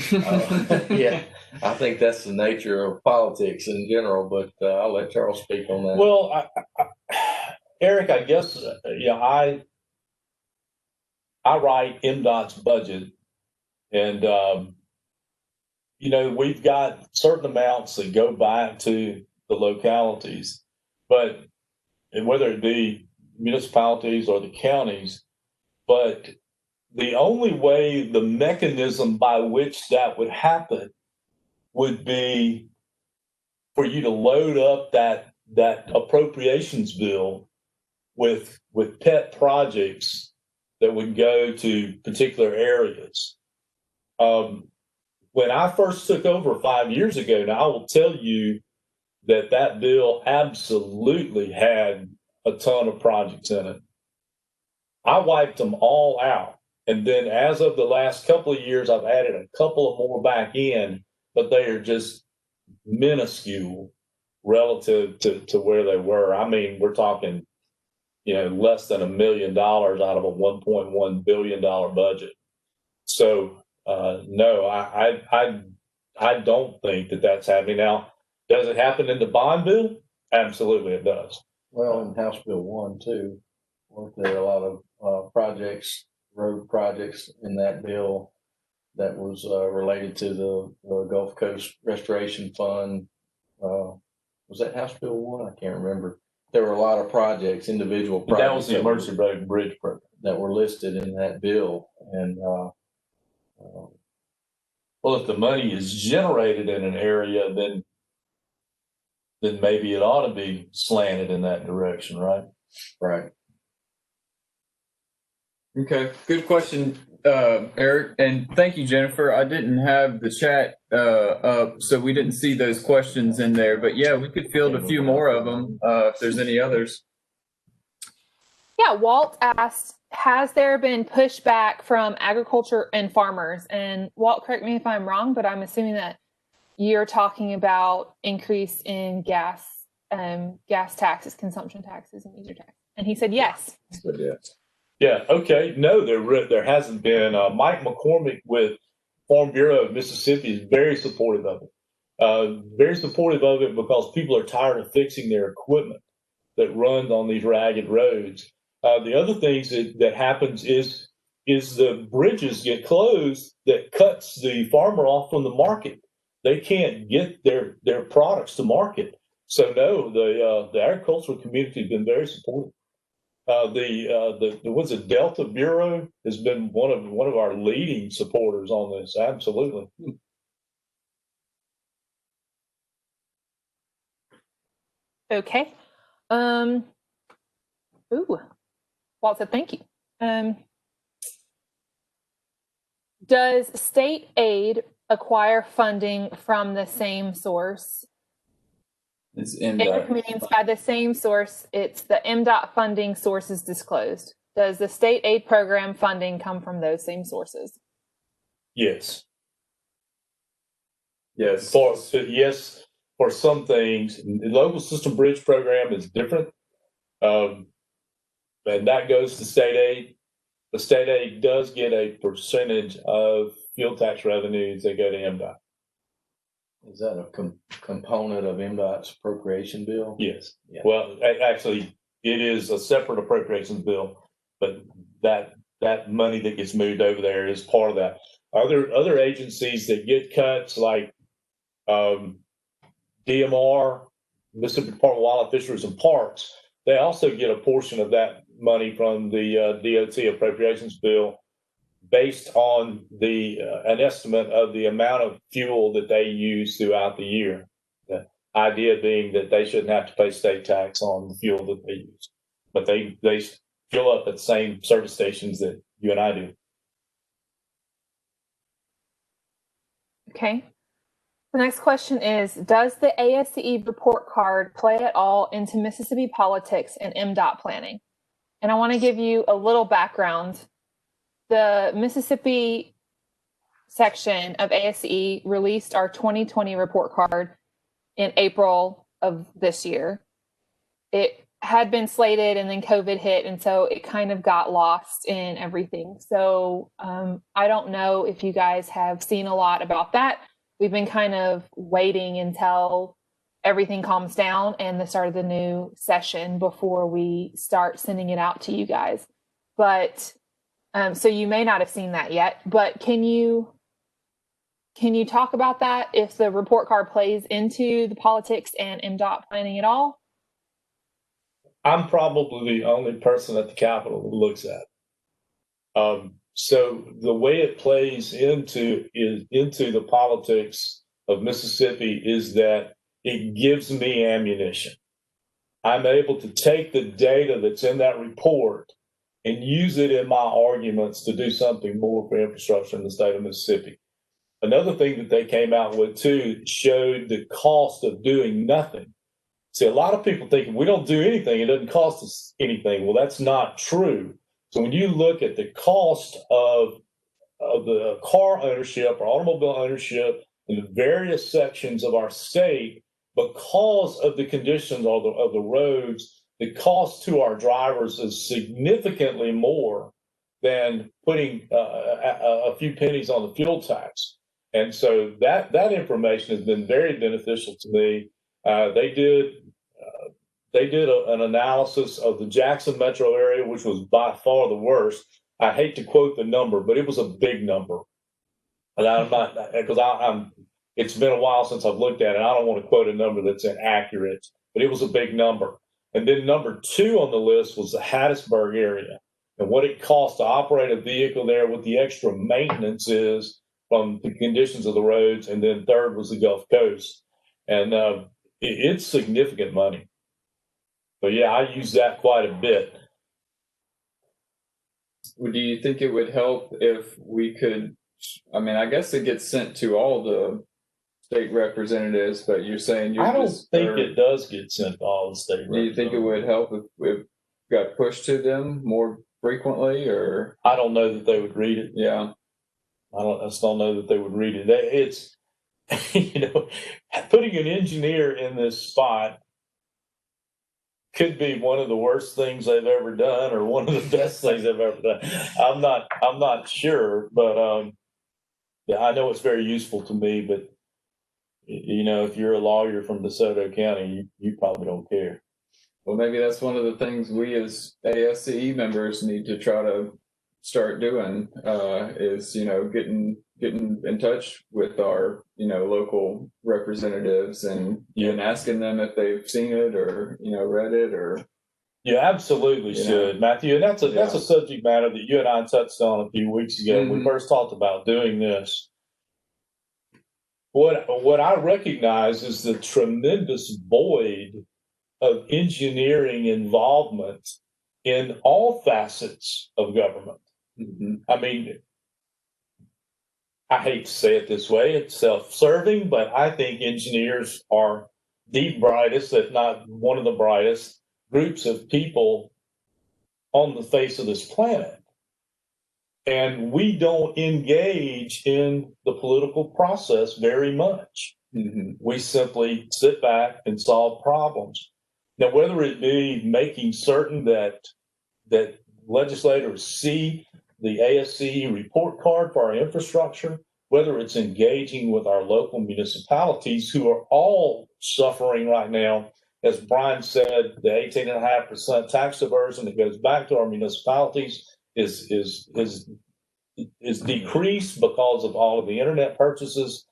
Yeah, I think that's the nature of politics in general, but I'll let Charles speak on that. Well, Eric, I guess I write MDOT's budget, and we've got certain amounts that go back to the localities, but and whether it be municipalities or the counties, but the only way, the mechanism by which that would happen would be for you to load up that appropriations bill with pet projects that would go to particular areas. When I first took over 5 years ago, now I will tell you that bill absolutely had a ton of projects in it. I wiped them all out. And then as of the last couple of years, I've added a couple of more back in, but they are just minuscule relative to where they were. I mean, we're talking, less than $1 million out of a $1.1 billion budget. So, no, I don't think that that's happening now. Does it happen in the bond bill? Absolutely, it does. Well, in House Bill 1 too, weren't there a lot of projects, road projects in that bill that was related to the Gulf Coast Restoration Fund? Was that House Bill 1? I can't remember. There were a lot of projects, individual projects. That was the emergency road and bridge program that were listed in that bill, and well, if the money is generated in an area, then maybe it ought to be slanted in that direction, right? right. Okay, good question, Eric, and thank you, Jennifer. I didn't have the chat up, so we didn't see those questions in there. But yeah, we could field a few more of them if there's any others. Yeah, Walt asked, has there been pushback from agriculture and farmers? And Walt, correct me if I'm wrong, but I'm assuming that you're talking about increase in gas taxes, consumption taxes, and user tax. And he said yes. Yeah. Okay. No, there hasn't been. Mike McCormick with Farm Bureau of Mississippi is very supportive of it. Very supportive of it because people are tired of fixing their equipment that runs on these ragged roads. The other things that happens is the bridges get closed that cuts the farmer off from the market. They can't get their products to market. So no, the agricultural community has been very supportive. The Delta Bureau has been one of our leading supporters on this. Absolutely. Okay. Walt said thank you. Does state aid acquire funding from the same source? It's in It means by the same source, it's the MDOT funding sources disclosed. Does the state aid program funding come from those same sources? Yes. Yes. For some things, the local system bridge program is different, and that goes to state aid. The state aid does get a percentage of fuel tax revenues that go to MDOT. Is that a component of MDOT's appropriation bill? Yes. Yeah. Well, actually, it is a separate appropriations bill, but that money that gets moved over there is part of that. Other agencies that get cuts like DMR, Mississippi Department of Wildlife, Fisheries, and Parks, they also get a portion of that money from the DOT appropriations bill based on an estimate of the amount of fuel that they use throughout the year. The idea being that they shouldn't have to pay state tax on the fuel that they use, but they fill up at the same service stations that you and I do. Okay. The next question is, does the ASCE report card play at all into Mississippi politics and MDOT planning? And I want to give you a little background. The Mississippi section of ASCE released our 2020 report card in April of this year. It had been slated and then COVID hit, and so it kind of got lost in everything. So I don't know if you guys have seen a lot about that. We've been kind of waiting until everything calms down and the start of the new session before we start sending it out to you guys. But so you may not have seen that yet, but can you talk about that, if the report card plays into the politics and MDOT planning at all? I'm probably the only person at the Capitol who looks at it. So the way it plays into the politics of Mississippi is that it gives me ammunition. I'm able to take the data that's in that report and use it in my arguments to do something more for infrastructure in the state of Mississippi. Another thing that they came out with too showed the cost of doing nothing. See, a lot of people think if we don't do anything, it doesn't cost us anything. Well, that's not true. So when you look at the cost of the car ownership or automobile ownership in the various sections of our state, because of the conditions of the roads, the cost to our drivers is significantly more than putting a few pennies on the fuel tax. And so that information has been very beneficial to me. They did an analysis of the Jackson metro area, which was by far the worst. I hate to quote the number, but it was a big number. And I'm not, because it's been a while since I've looked at it. I don't want to quote a number that's inaccurate, but it was a big number. And then number 2 on the list was the Hattiesburg area and what it costs to operate a vehicle there, what the extra maintenance is from the conditions of the roads. And then third was the Gulf Coast. And it's significant money. But yeah, I use that quite a bit. Do you think it would help if we could, I mean, I guess it gets sent to all the state representatives, but you're saying you're I don't just, think or it does get sent to all the state do you think it would help if it got pushed to them more frequently, or? I don't know that they would read it. Yeah. I just don't know that they would read it. It's, putting an engineer in this spot could be one of the worst things they've ever done, or one of the best things they've ever done. I'm not sure, but yeah, I know it's very useful to me. But if you're a lawyer from DeSoto County, you probably don't care. Well, maybe that's one of the things we as ASCE members need to try to start doing, is, getting in touch with our, local representatives and asking them if they've seen it or, read it or. You absolutely should, Matthew. And that's a subject matter that you and I touched on a few weeks ago when we first talked about doing this. What I recognize is the tremendous void of engineering involvement in all facets of government. Mm-hmm. I mean, I hate to say it this way, it's self-serving, but I think engineers are the brightest, if not one of the brightest, groups of people on the face of this planet. And we don't engage in the political process very much. Mm-hmm. We simply sit back and solve problems. Now, whether it be making certain that legislators see the ASCE report card for our infrastructure, whether it's engaging with our local municipalities who are all suffering right now, as Brian said, the 18.5% tax diversion that goes back to our municipalities is decreased because of all of the internet purchases,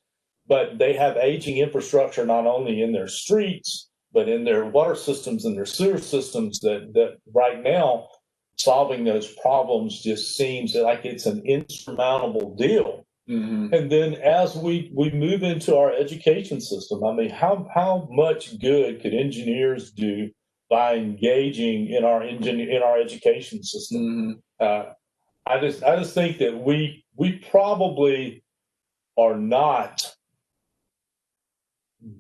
but they have aging infrastructure not only in their streets, but in their water systems and their sewer systems that right now solving those problems just seems like it's an insurmountable deal. Mm-hmm. And then as we move into our education system, I mean, how much good could engineers do by engaging in our education system? Mm-hmm. I just think that we probably are not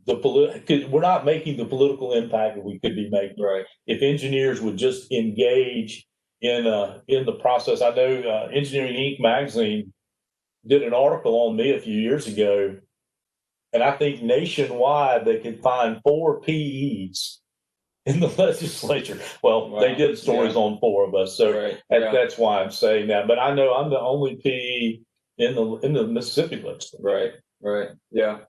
we're not making the political impact that we could be making. Right. If engineers would just engage in the process. I know Engineering Inc. magazine did an article on me a few years ago, and I think nationwide they could find 4 PEs in the legislature. Well, Wow. They did stories on 4 of us, so Right. that's why I'm saying that. But I know I'm the only PE in the Mississippi legislature. Right. Yeah.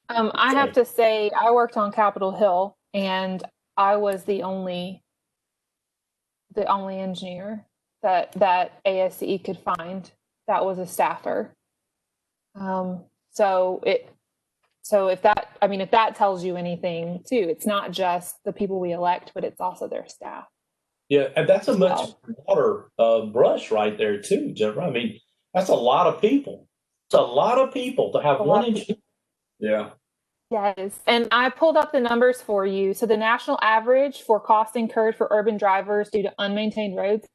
I have to say, I worked on Capitol Hill, and I was the only engineer that ASCE could find that was a staffer. So if that tells you anything too, it's not just the people we elect, but it's also their staff. Yeah, and that's a much broader brush right there too, Jennifer. I mean, that's a lot of people. It's a lot of people to have one engineer. Yeah. Yeah, it is. And I pulled up the numbers for you. So the national average for costs incurred for urban drivers due to unmaintained roads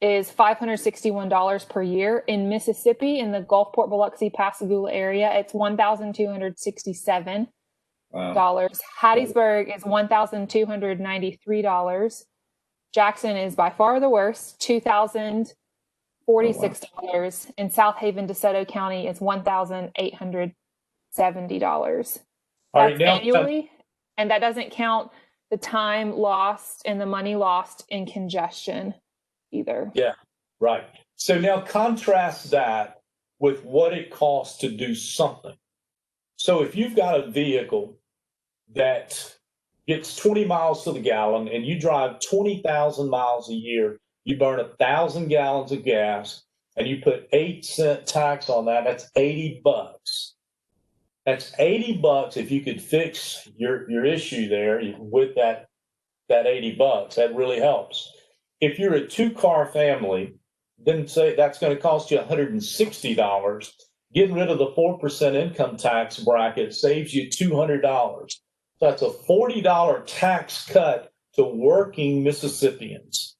is $561 per year. In Mississippi, in the Gulfport, Biloxi, Pascagoula area, it's $1,267. Wow. Hattiesburg is $1,293. Jackson is by far the worst, $2,046. In South Haven, DeSoto County is $1,870. That's annually, and that doesn't count the time lost and the money lost in congestion either. Yeah, right. So now contrast that with what it costs to do something. So if you've got a vehicle that gets 20 miles to the gallon and you drive 20,000 miles a year, you burn 1,000 gallons of gas and you put 8-cent tax on that, that's $80. That's $80 if you could fix your issue there with that $80. That really helps. If you're a 2-car family, then say that's going to cost you $160. Getting rid of the 4% income tax bracket saves you $200. So that's a $40 tax cut to working Mississippians.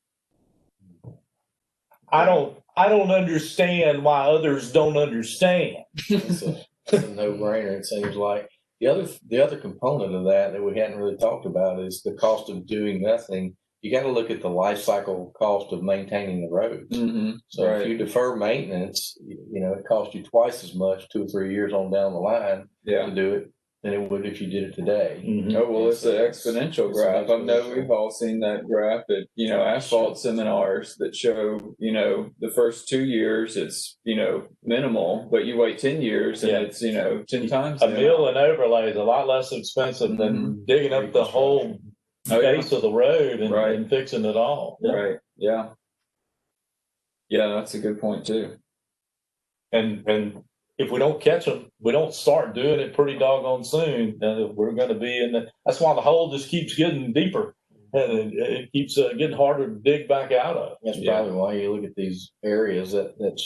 I don't understand why others don't understand. It's a no-brainer. It seems like the other component of that we hadn't really talked about is the cost of doing nothing. You got to look at the life cycle cost of maintaining the roads. Mm-hmm. So Right. if you defer maintenance, it costs you twice as much 2 or 3 years on down the line Yeah. to do it than it would if you did it today. Mhm. Oh, well, it's an exponential It's an graph. I know exponential. we've all seen that graph at, asphalt seminars that show, the first 2 years it's, minimal, but you wait 10 years and Yeah. it's, 10 times. A the mill amount. and overlay is a lot less expensive than digging up the whole Oh, yeah. base of the road and, Right. and fixing it all. Yeah. Right. Yeah. Yeah, that's a good point too. And if we don't catch them, we don't start doing it pretty doggone soon. We're going to be in the. That's why the hole just keeps getting deeper, and it keeps getting harder to dig back out of. That's probably why you look at these areas that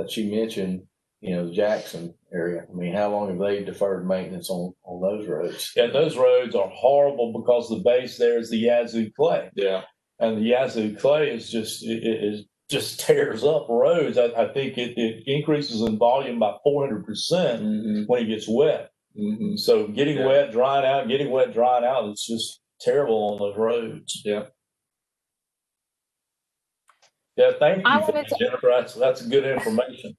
she mentioned. The Jackson area. I mean, how long have they deferred maintenance on those roads? And those roads are horrible because the base there is the Yazoo clay, Yeah. and the Yazoo clay is just tears up roads. I think it increases in volume by 400% Mm-hmm. when it gets wet. Mm-hmm. So getting wet, drying out, it's just terrible on those roads. Yeah. Yeah, thank I you for wanted that, Jennifer. That's good information.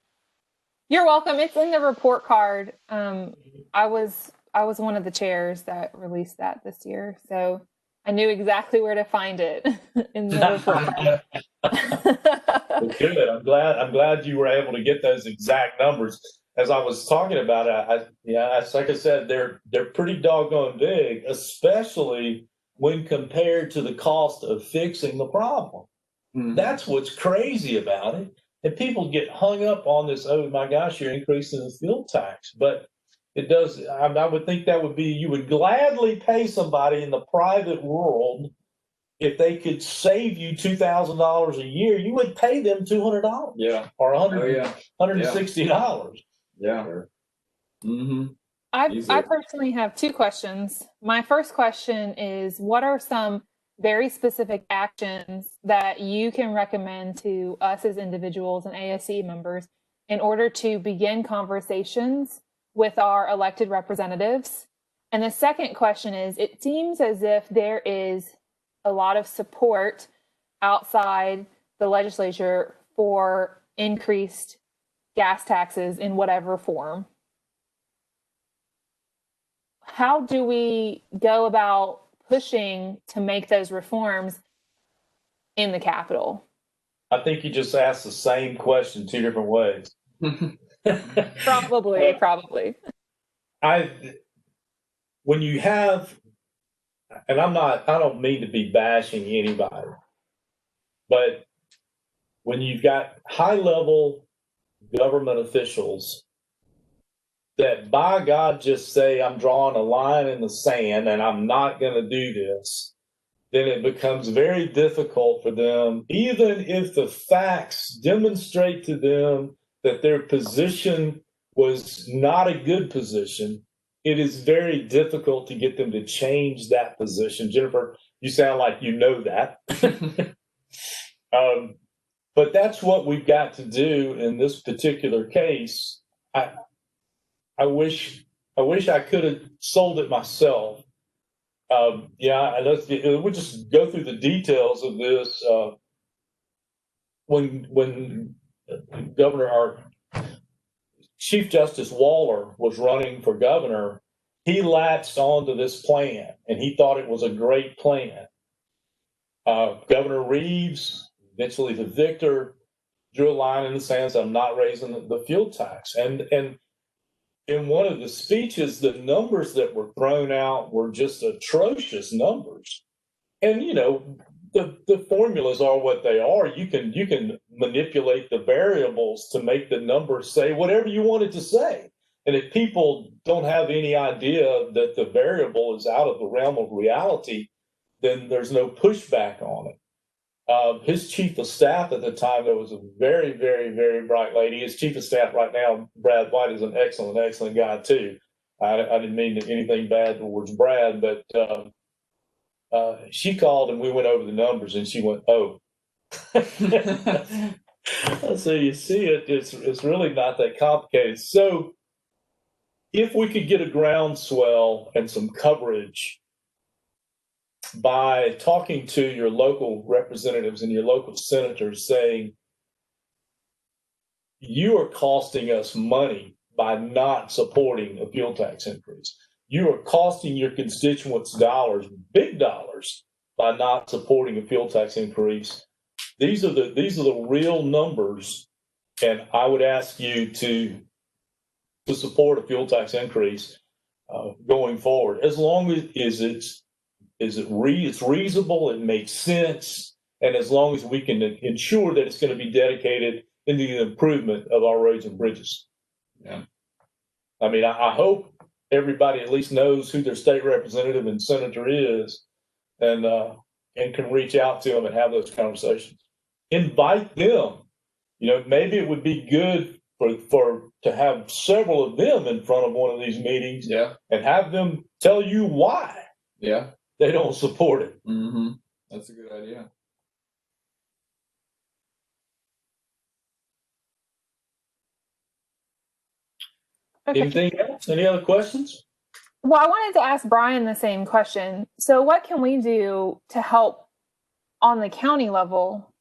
You're welcome. It's in the report card. I was one of the chairs that released that this year, so I knew exactly where to find it in the report card. Well, good. I'm glad you were able to get those exact numbers. As I was talking about it, like I said, they're pretty doggone big, especially when compared to the cost of fixing the problem. Mm-hmm. That's what's crazy about it. And people get hung up on this, oh my gosh, you're increasing the fuel tax. But it does, I would think that would be, you would gladly pay somebody in the private world if they could save you $2,000 a year, you would pay them $200. Yeah. Or $160. Yeah. Mm-hmm. I personally have 2 questions. My first question is, what are some very specific actions that you can recommend to us as individuals and ASE members in order to begin conversations with our elected representatives? And the second question is, it seems as if there is a lot of support outside the legislature for increased gas taxes in whatever form. How do we go about pushing to make those reforms in the Capitol? I think you just asked the same question 2 different ways. Probably. When you have, and I don't mean to be bashing anybody, but when you've got high level government officials that by God just say, I'm drawing a line in the sand and I'm not going to do this, then it becomes very difficult for them, even if the facts demonstrate to them that their position was not a good position. It is very difficult to get them to change that position. Jennifer, you sound like you know that. But that's what we've got to do in this particular case. I wish I could have sold it myself. We'll just go through the details of this. When our Chief Justice Waller was running for governor, he latched onto this plan, and he thought it was a great plan. Governor Reeves, eventually the victor, drew a line in the sand. I'm not raising the fuel tax. And in one of the speeches, the numbers that were thrown out were just atrocious numbers. And you know, the formulas are what they are. You can manipulate the variables to make the numbers say whatever you want it to say. And if people don't have any idea that the variable is out of the realm of reality, then there's no pushback on it. His chief of staff at the time, that was a very, very, very bright lady. His chief of staff right now, Brad White, is an excellent, excellent guy too. I didn't mean anything bad towards Brad, but she called and we went over the numbers, and she went, "Oh." So you see, it's really not that complicated. So if we could get a groundswell and some coverage by talking to your local representatives and your local senators saying, you are costing us money by not supporting a fuel tax increase. You are costing your constituents dollars, big dollars, by not supporting a fuel tax increase. These are the real numbers, and I would ask you to support a fuel tax increase going forward, as long as it's reasonable, it makes sense, and as long as we can ensure that it's going to be dedicated in the improvement of our roads and bridges. Yeah. I mean, I hope everybody at least knows who their state representative and senator is, and can reach out to them and have those conversations. Invite them. You know, maybe it would be good for to have several of them in front of one of these meetings, Yeah. and have them tell you why Yeah. they don't support it. Mm-hmm. That's a good idea. Okay. Anything else? Any other questions? Well, I wanted to ask Brian the same question. So, what can we do to help on the county level?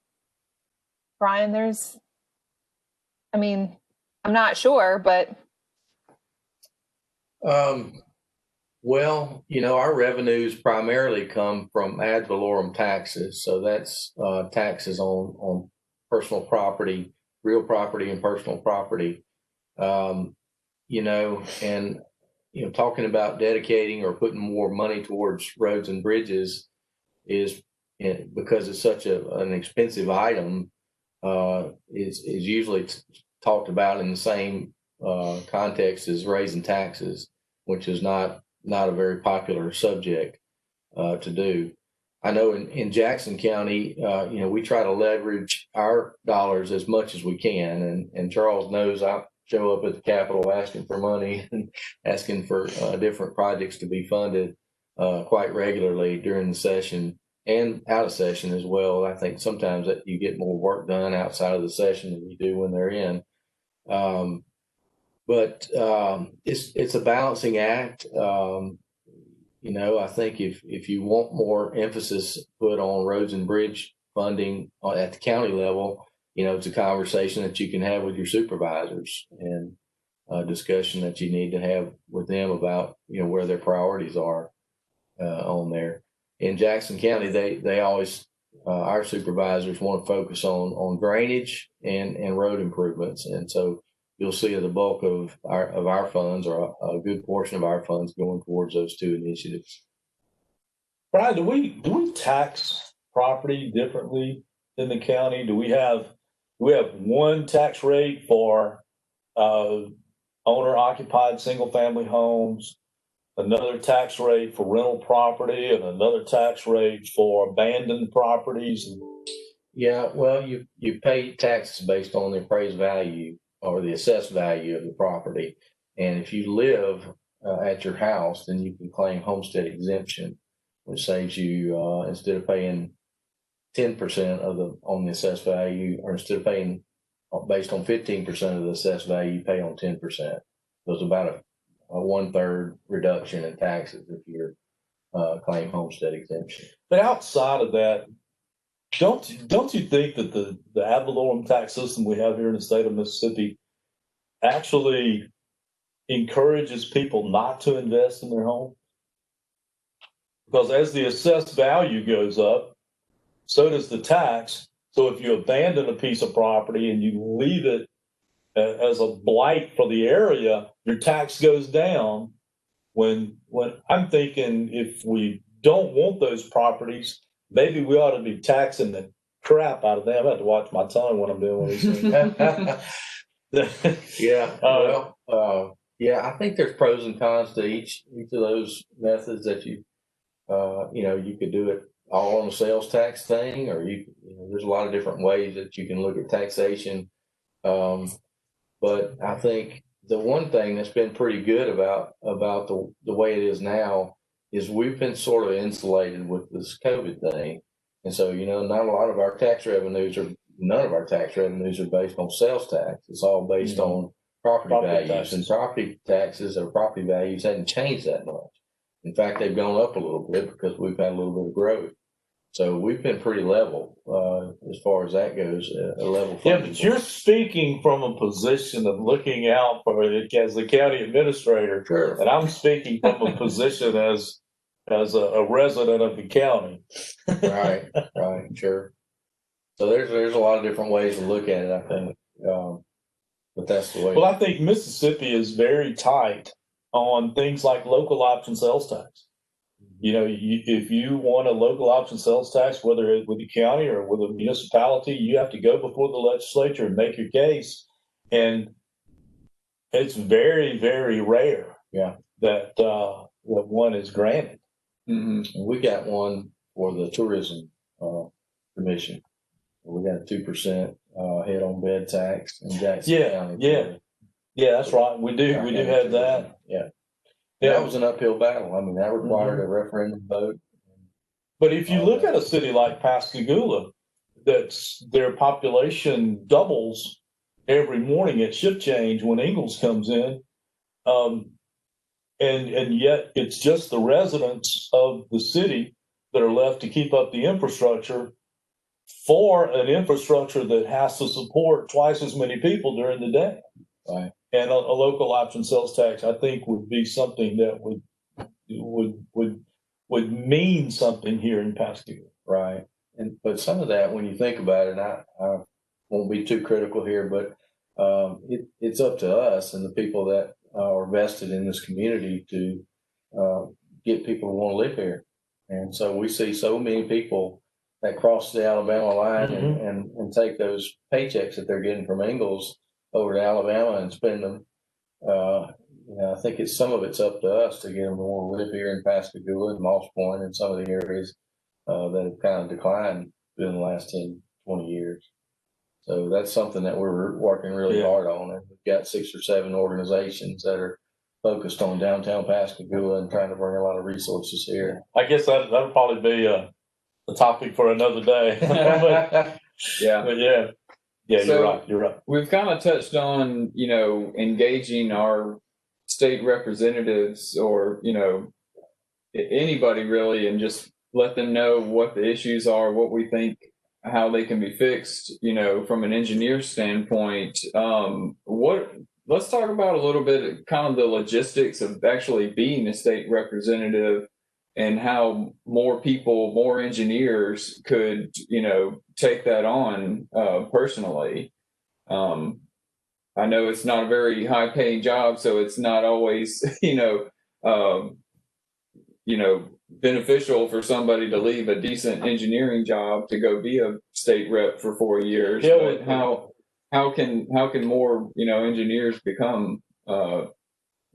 Brian, I'm not sure, but. Well, you know, our revenues primarily come from ad valorem taxes. So that's taxes on personal property, real property and personal property. You know, and, you know, talking about dedicating or putting more money towards roads and bridges is, because it's such an expensive item, is usually talked about in the same context as raising taxes, which is not a very popular subject to do. I know in Jackson County, you know, we try to leverage our dollars as much as we can, and Charles knows I show up at the Capitol asking for money and asking for different projects to be funded quite regularly during the session and out of session as well. I think sometimes that you get more work done outside of the session than you do when they're in. But it's a balancing act. You know, I think if you want more emphasis put on roads and bridge funding at the county level, you know, it's a conversation that you can have with your supervisors, and a discussion that you need to have with them about, you know, where their priorities are on there. In Jackson County, they always, our supervisors want to focus on drainage and road improvements. And so you'll see the bulk of our funds, or a good portion of our funds, going towards those two initiatives. Brian, do we tax property differently in the county? Do we have one tax rate for owner occupied single family homes, another tax rate for rental property, and another tax rate for abandoned properties? Yeah, well, you pay taxes based on the appraised value or the assessed value of the property. And if you live at your house, then you can claim homestead exemption, which saves you, instead of paying 10% on the assessed value, or instead of paying based on 15% of the assessed value, you pay on 10%. So it's about a 1/3 reduction in taxes if you're claim homestead exemption. But outside of that, don't you think that the ad valorem tax system we have here in the state of Mississippi actually encourages people not to invest in their home? Because as the assessed value goes up, so does the tax, So if you abandon a piece of property and you leave it as a blight for the area, your tax goes down. When I'm thinking, if we don't want those properties, maybe we ought to be taxing the crap out of them. I have to watch my tongue when I'm doing these things. Yeah, yeah, I think there's pros and cons to each of those methods that you could do it all on a sales tax thing, or there's a lot of different ways that you can look at taxation. But I think the one thing that's been pretty good about the way it is now is we've been sort of insulated with this COVID thing. And so, not a lot of our tax revenues none of our tax revenues are based on sales tax. It's all based on property values, taxes. and property taxes or property values hadn't changed that much. In fact, they've gone up a little bit because we've had a little bit of growth. So we've been pretty level as far as that goes, a level. Yeah, but you're speaking from a position of looking out for it as the county administrator. Sure. And I'm speaking from a position as a resident of the county. Right, sure. So there's a lot of different ways to look at it, I think. But that's the way. Well, I think Mississippi is very tight on things like local option sales tax. If you want a local option sales tax, whether it's with the county or with a municipality, you have to go before the legislature and make your case. And it's very, very rare that one is granted. Mm-hmm. We got one for the tourism commission. We got a 2% head on bed tax in Jackson County. Yeah, that's right. We do have that. Yeah. That was an uphill battle. I mean, that required a referendum vote. But if you look at a city like Pascagoula, that's their population doubles every morning at shift change when Ingalls comes in, and yet it's just the residents of the city that are left to keep up the infrastructure for an infrastructure that has to support twice as many people during the day. Right. And a local option sales tax, I think, would be something that would mean something here in Pascagoula. Right. But some of that, when you think about it, and I won't be too critical here, but it's up to us and the people that are vested in this community to get people to want to live here. And so we see so many people that cross the Alabama line and take those paychecks that they're getting from Ingalls over to Alabama and spend them. I think some of it's up to us to get them to want to live here in Pascagoula and Moss Point and some of the areas that have kind of declined in the last 10, 20 years. So that's something that we're working really hard on. And we've got 6 or 7 organizations that are focused on downtown Pascagoula and trying to bring a lot of resources here. I guess that'll probably be a topic for another day. But So you're right. We've kind of touched on, engaging our state representatives or, anybody really, and just let them know what the issues are, what we think, how they can be fixed, from an engineer standpoint. Let's talk about a little bit kind of the logistics of actually being a state representative and how more people, more engineers could, take that on personally. I know it's not a very high paying job, so it's not always, beneficial for somebody to leave a decent engineering job to go be a state rep for 4 years. Yeah, but how can more, engineers become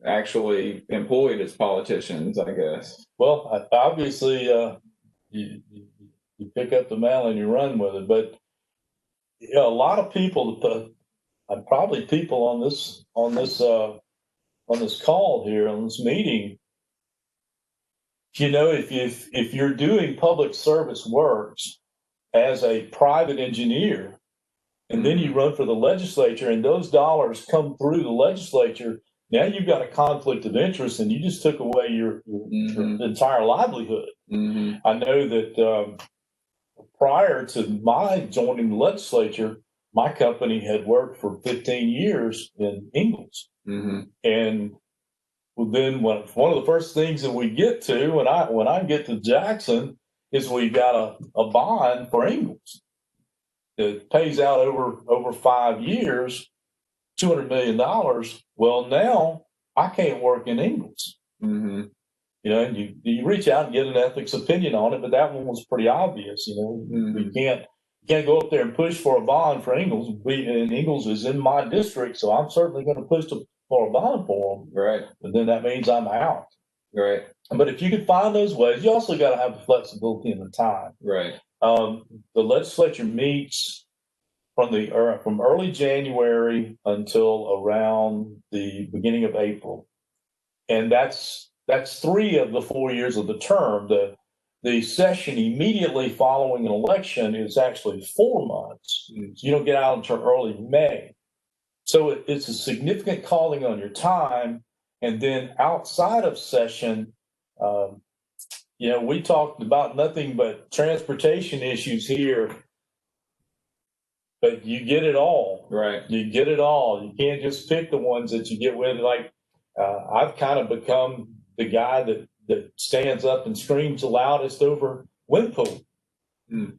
actually employed as politicians, I guess? Well, obviously, you pick up the mantle and you run with it. But a lot of people, probably people on this call here, on this meeting, if you're doing public service works as a private engineer, and then you run for the legislature, and those dollars come through the legislature. Now you've got a conflict of interest, and you just took away your entire livelihood. I know that prior to my joining the legislature, my company had worked for 15 years in Ingalls. And then one of the first things that we get to when I get to Jackson is we got a bond for Ingalls. that pays out over 5 years, $200 million. Well, now I can't work in Ingalls. Mm-hmm. You know, and you reach out and get an ethics opinion on it, but that one was pretty obvious. You know, Mm-hmm. you can't go up there and push for a bond for Ingalls. And Ingalls is in my district, so I'm certainly going to push for a bond for them. Right. But then that means I'm out. Right. But if you can find those ways, you also got to have the flexibility and the time. Right. The legislature meets from early January until around the beginning of April, and that's 3 of the 4 years of the term. The session immediately following an election is actually 4 months. So you don't get out until early May. So it's a significant calling on your time. And then outside of session, you know, we talked about nothing but transportation issues here, but you get it all. Right. You get it all. You can't just pick the ones that you get with. Like, I've kind of become the guy that stands up and screams the loudest over wind pool. You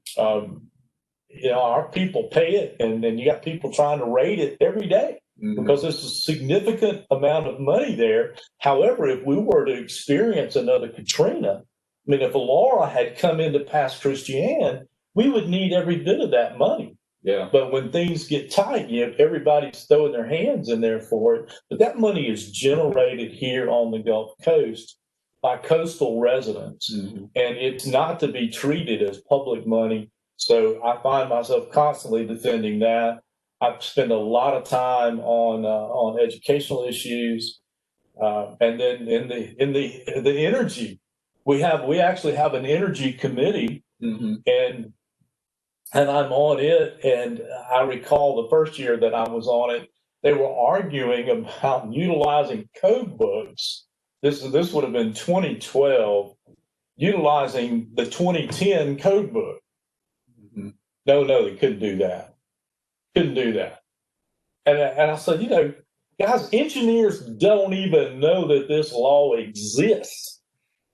know, our people pay it, and then you got people trying to rate it every day. Mm-hmm. Because there's a significant amount of money there. However, if we were to experience another Katrina, I mean, if a Laura had come into Pass Christian, we would need every bit of that money. Yeah. But when things get tight, you know, everybody's throwing their hands in there for it. But that money is generated here on the Gulf Coast by coastal residents. Mm-hmm. And it's not to be treated as public money. So I find myself constantly defending that. I spend a lot of time on educational issues, and then in the energy, we actually have an energy committee, Mm-hmm. and I'm on it. And I recall the first year that I was on it, they were arguing about utilizing code books. This would have been 2012, utilizing the 2010 code book. Mm-hmm. No, they couldn't do that. Couldn't do that. And I said, you know, guys, engineers don't even know that this law exists.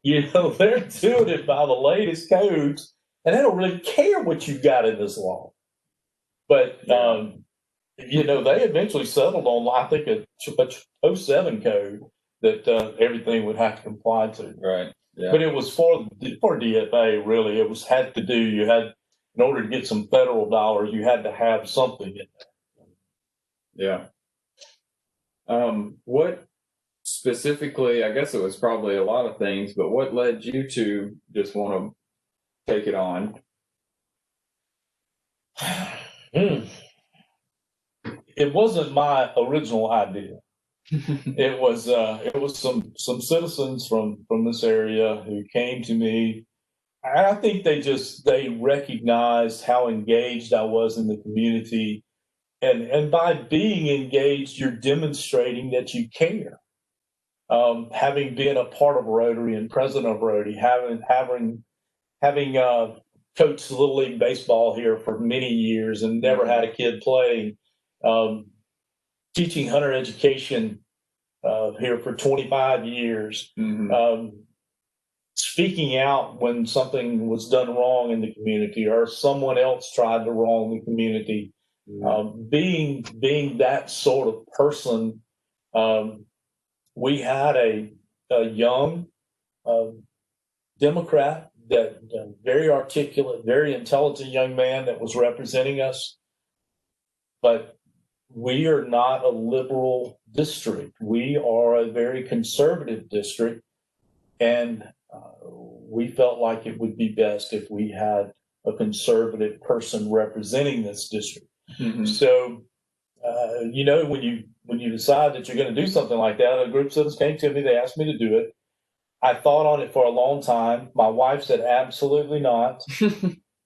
You know, they're doing it by the latest codes, and they don't really care what you got in this law. But, you know, they eventually settled on, I think, a 07 code that everything would have to comply to. Right. Yeah. But it was for DFA, really. It had to do, in order to get some federal dollars, you had to have something in there. Yeah. What specifically, I guess it was probably a lot of things, but what led you to just want to take it on? It wasn't my original idea. It was some citizens from this area who came to me. I think they recognized how engaged I was in the community. And by being engaged, you're demonstrating that you care. Having been a part of Rotary and president of Rotary, having coached Little League baseball here for many years and never had a kid playing, teaching hunter education here for 25 years, Mm-hmm. Speaking out when something was done wrong in the community or someone else tried to wrong the community. Being that sort of person, we had a young Democrat, that very articulate, very intelligent young man that was representing us. But we are not a liberal district. We are a very conservative district, and we felt like it would be best if we had a conservative person representing this district. Mm-hmm. So, you know, when you decide that you're going to do something like that, a group of citizens came to me. They asked me to do it. I thought on it for a long time. My wife said, absolutely not.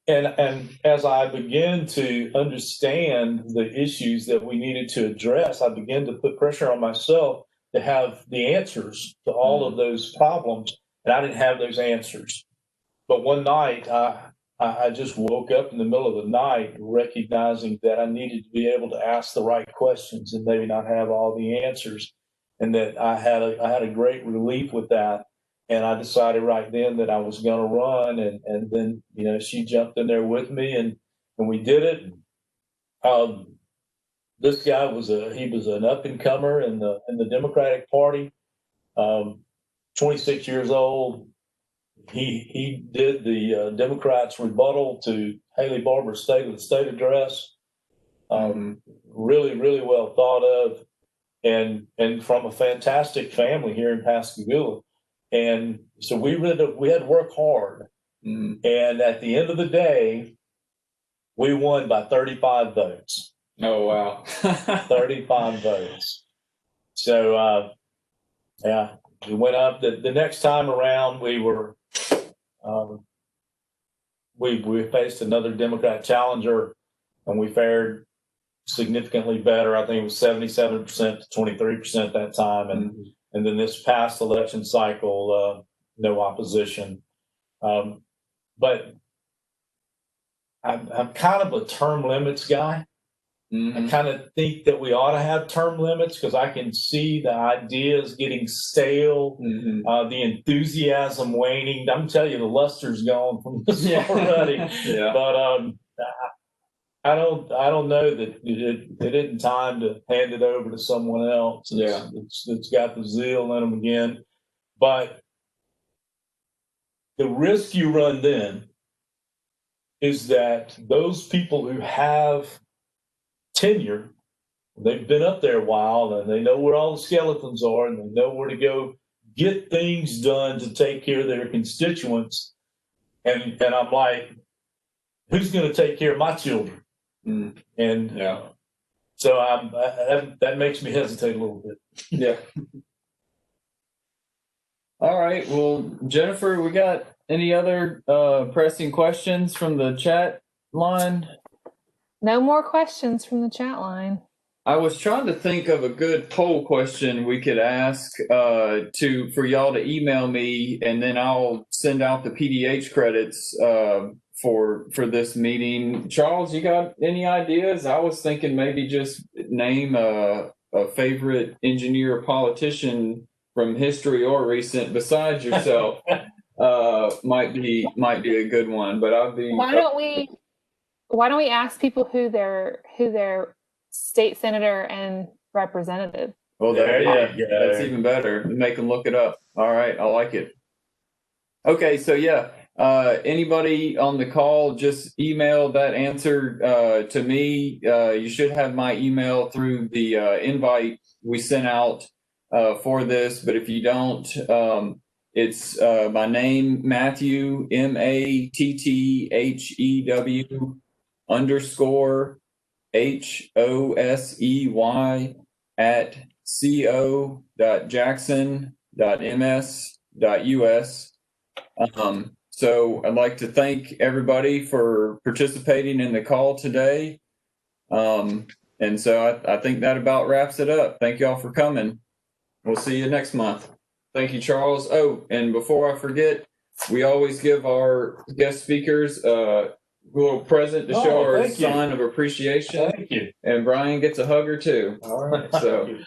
And as I began to understand the issues that we needed to address, I began to put pressure on myself to have the answers to all of those problems. And I didn't have those answers. But one night, I just woke up in the middle of the night recognizing that I needed to be able to ask the right questions and maybe not have all the answers. And that I had a great relief with that. And I decided right then that I was going to run. And then, you know, she jumped in there with me and we did it. This guy was an up and comer in the Democratic Party. 26 years old. He did the Democrats' rebuttal to Haley Barbour's State of the State address. Really well thought of, and from a fantastic family here in Pascagoula. And so we had to work hard. And at the end of the day, we won by 35 votes. Oh, wow. 35 votes. So, yeah, we went up. The next time around, we faced another Democrat challenger, and we fared significantly better. I think it was 77% to 23% that time. And then this past election cycle, no opposition. But I'm kind of a term limits guy. I kind of think that we ought to have term limits because I can see the ideas getting stale, the enthusiasm waning. I'm telling you, the luster's gone from this already. Yeah. But I don't know that it isn't time to hand it over to someone else. It's got the zeal in them again. But the risk you run then is that those people who have tenure, they've been up there a while and they know where all the skeletons are and they know where to go get things done to take care of their constituents. And I'm like, who's going to take care of my children? And so that makes me hesitate a little bit. Yeah. All right. Well, Jennifer, we got any other pressing questions from the chat line? No more questions from the chat line. I was trying to think of a good poll question we could ask for y'all to email me, and then I'll send out the PDH credits for this meeting. Charles, you got any ideas? I was thinking maybe just name a favorite engineer or politician from history or recent besides yourself. Might be a good one. But I'll be. Why don't we ask people who their state senator and representative? Well, that's even better. Make them look it up. All right, I like it. Okay, so anybody on the call, just email that answer to me. You should have my email through the invite we sent out for this. But if you don't, it's my name, Matthew, MATTHEW _ HOSEY at co.jackson.ms.us. So I'd like to thank everybody for participating in the call today. And so I think that about wraps it up. Thank y'all for coming. We'll see you next month. Thank you, Charles. Oh, and before I forget, we always give our guest speakers a little present to show our sign of appreciation. Thank you. And Brian gets a hugger too. All right. So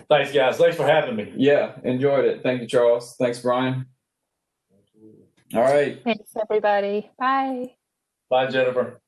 thanks, guys. Thanks for having me. Yeah, enjoyed it. Thank you, Charles. Thanks, Brian. All right. Thanks, everybody. Bye. Bye, Jennifer.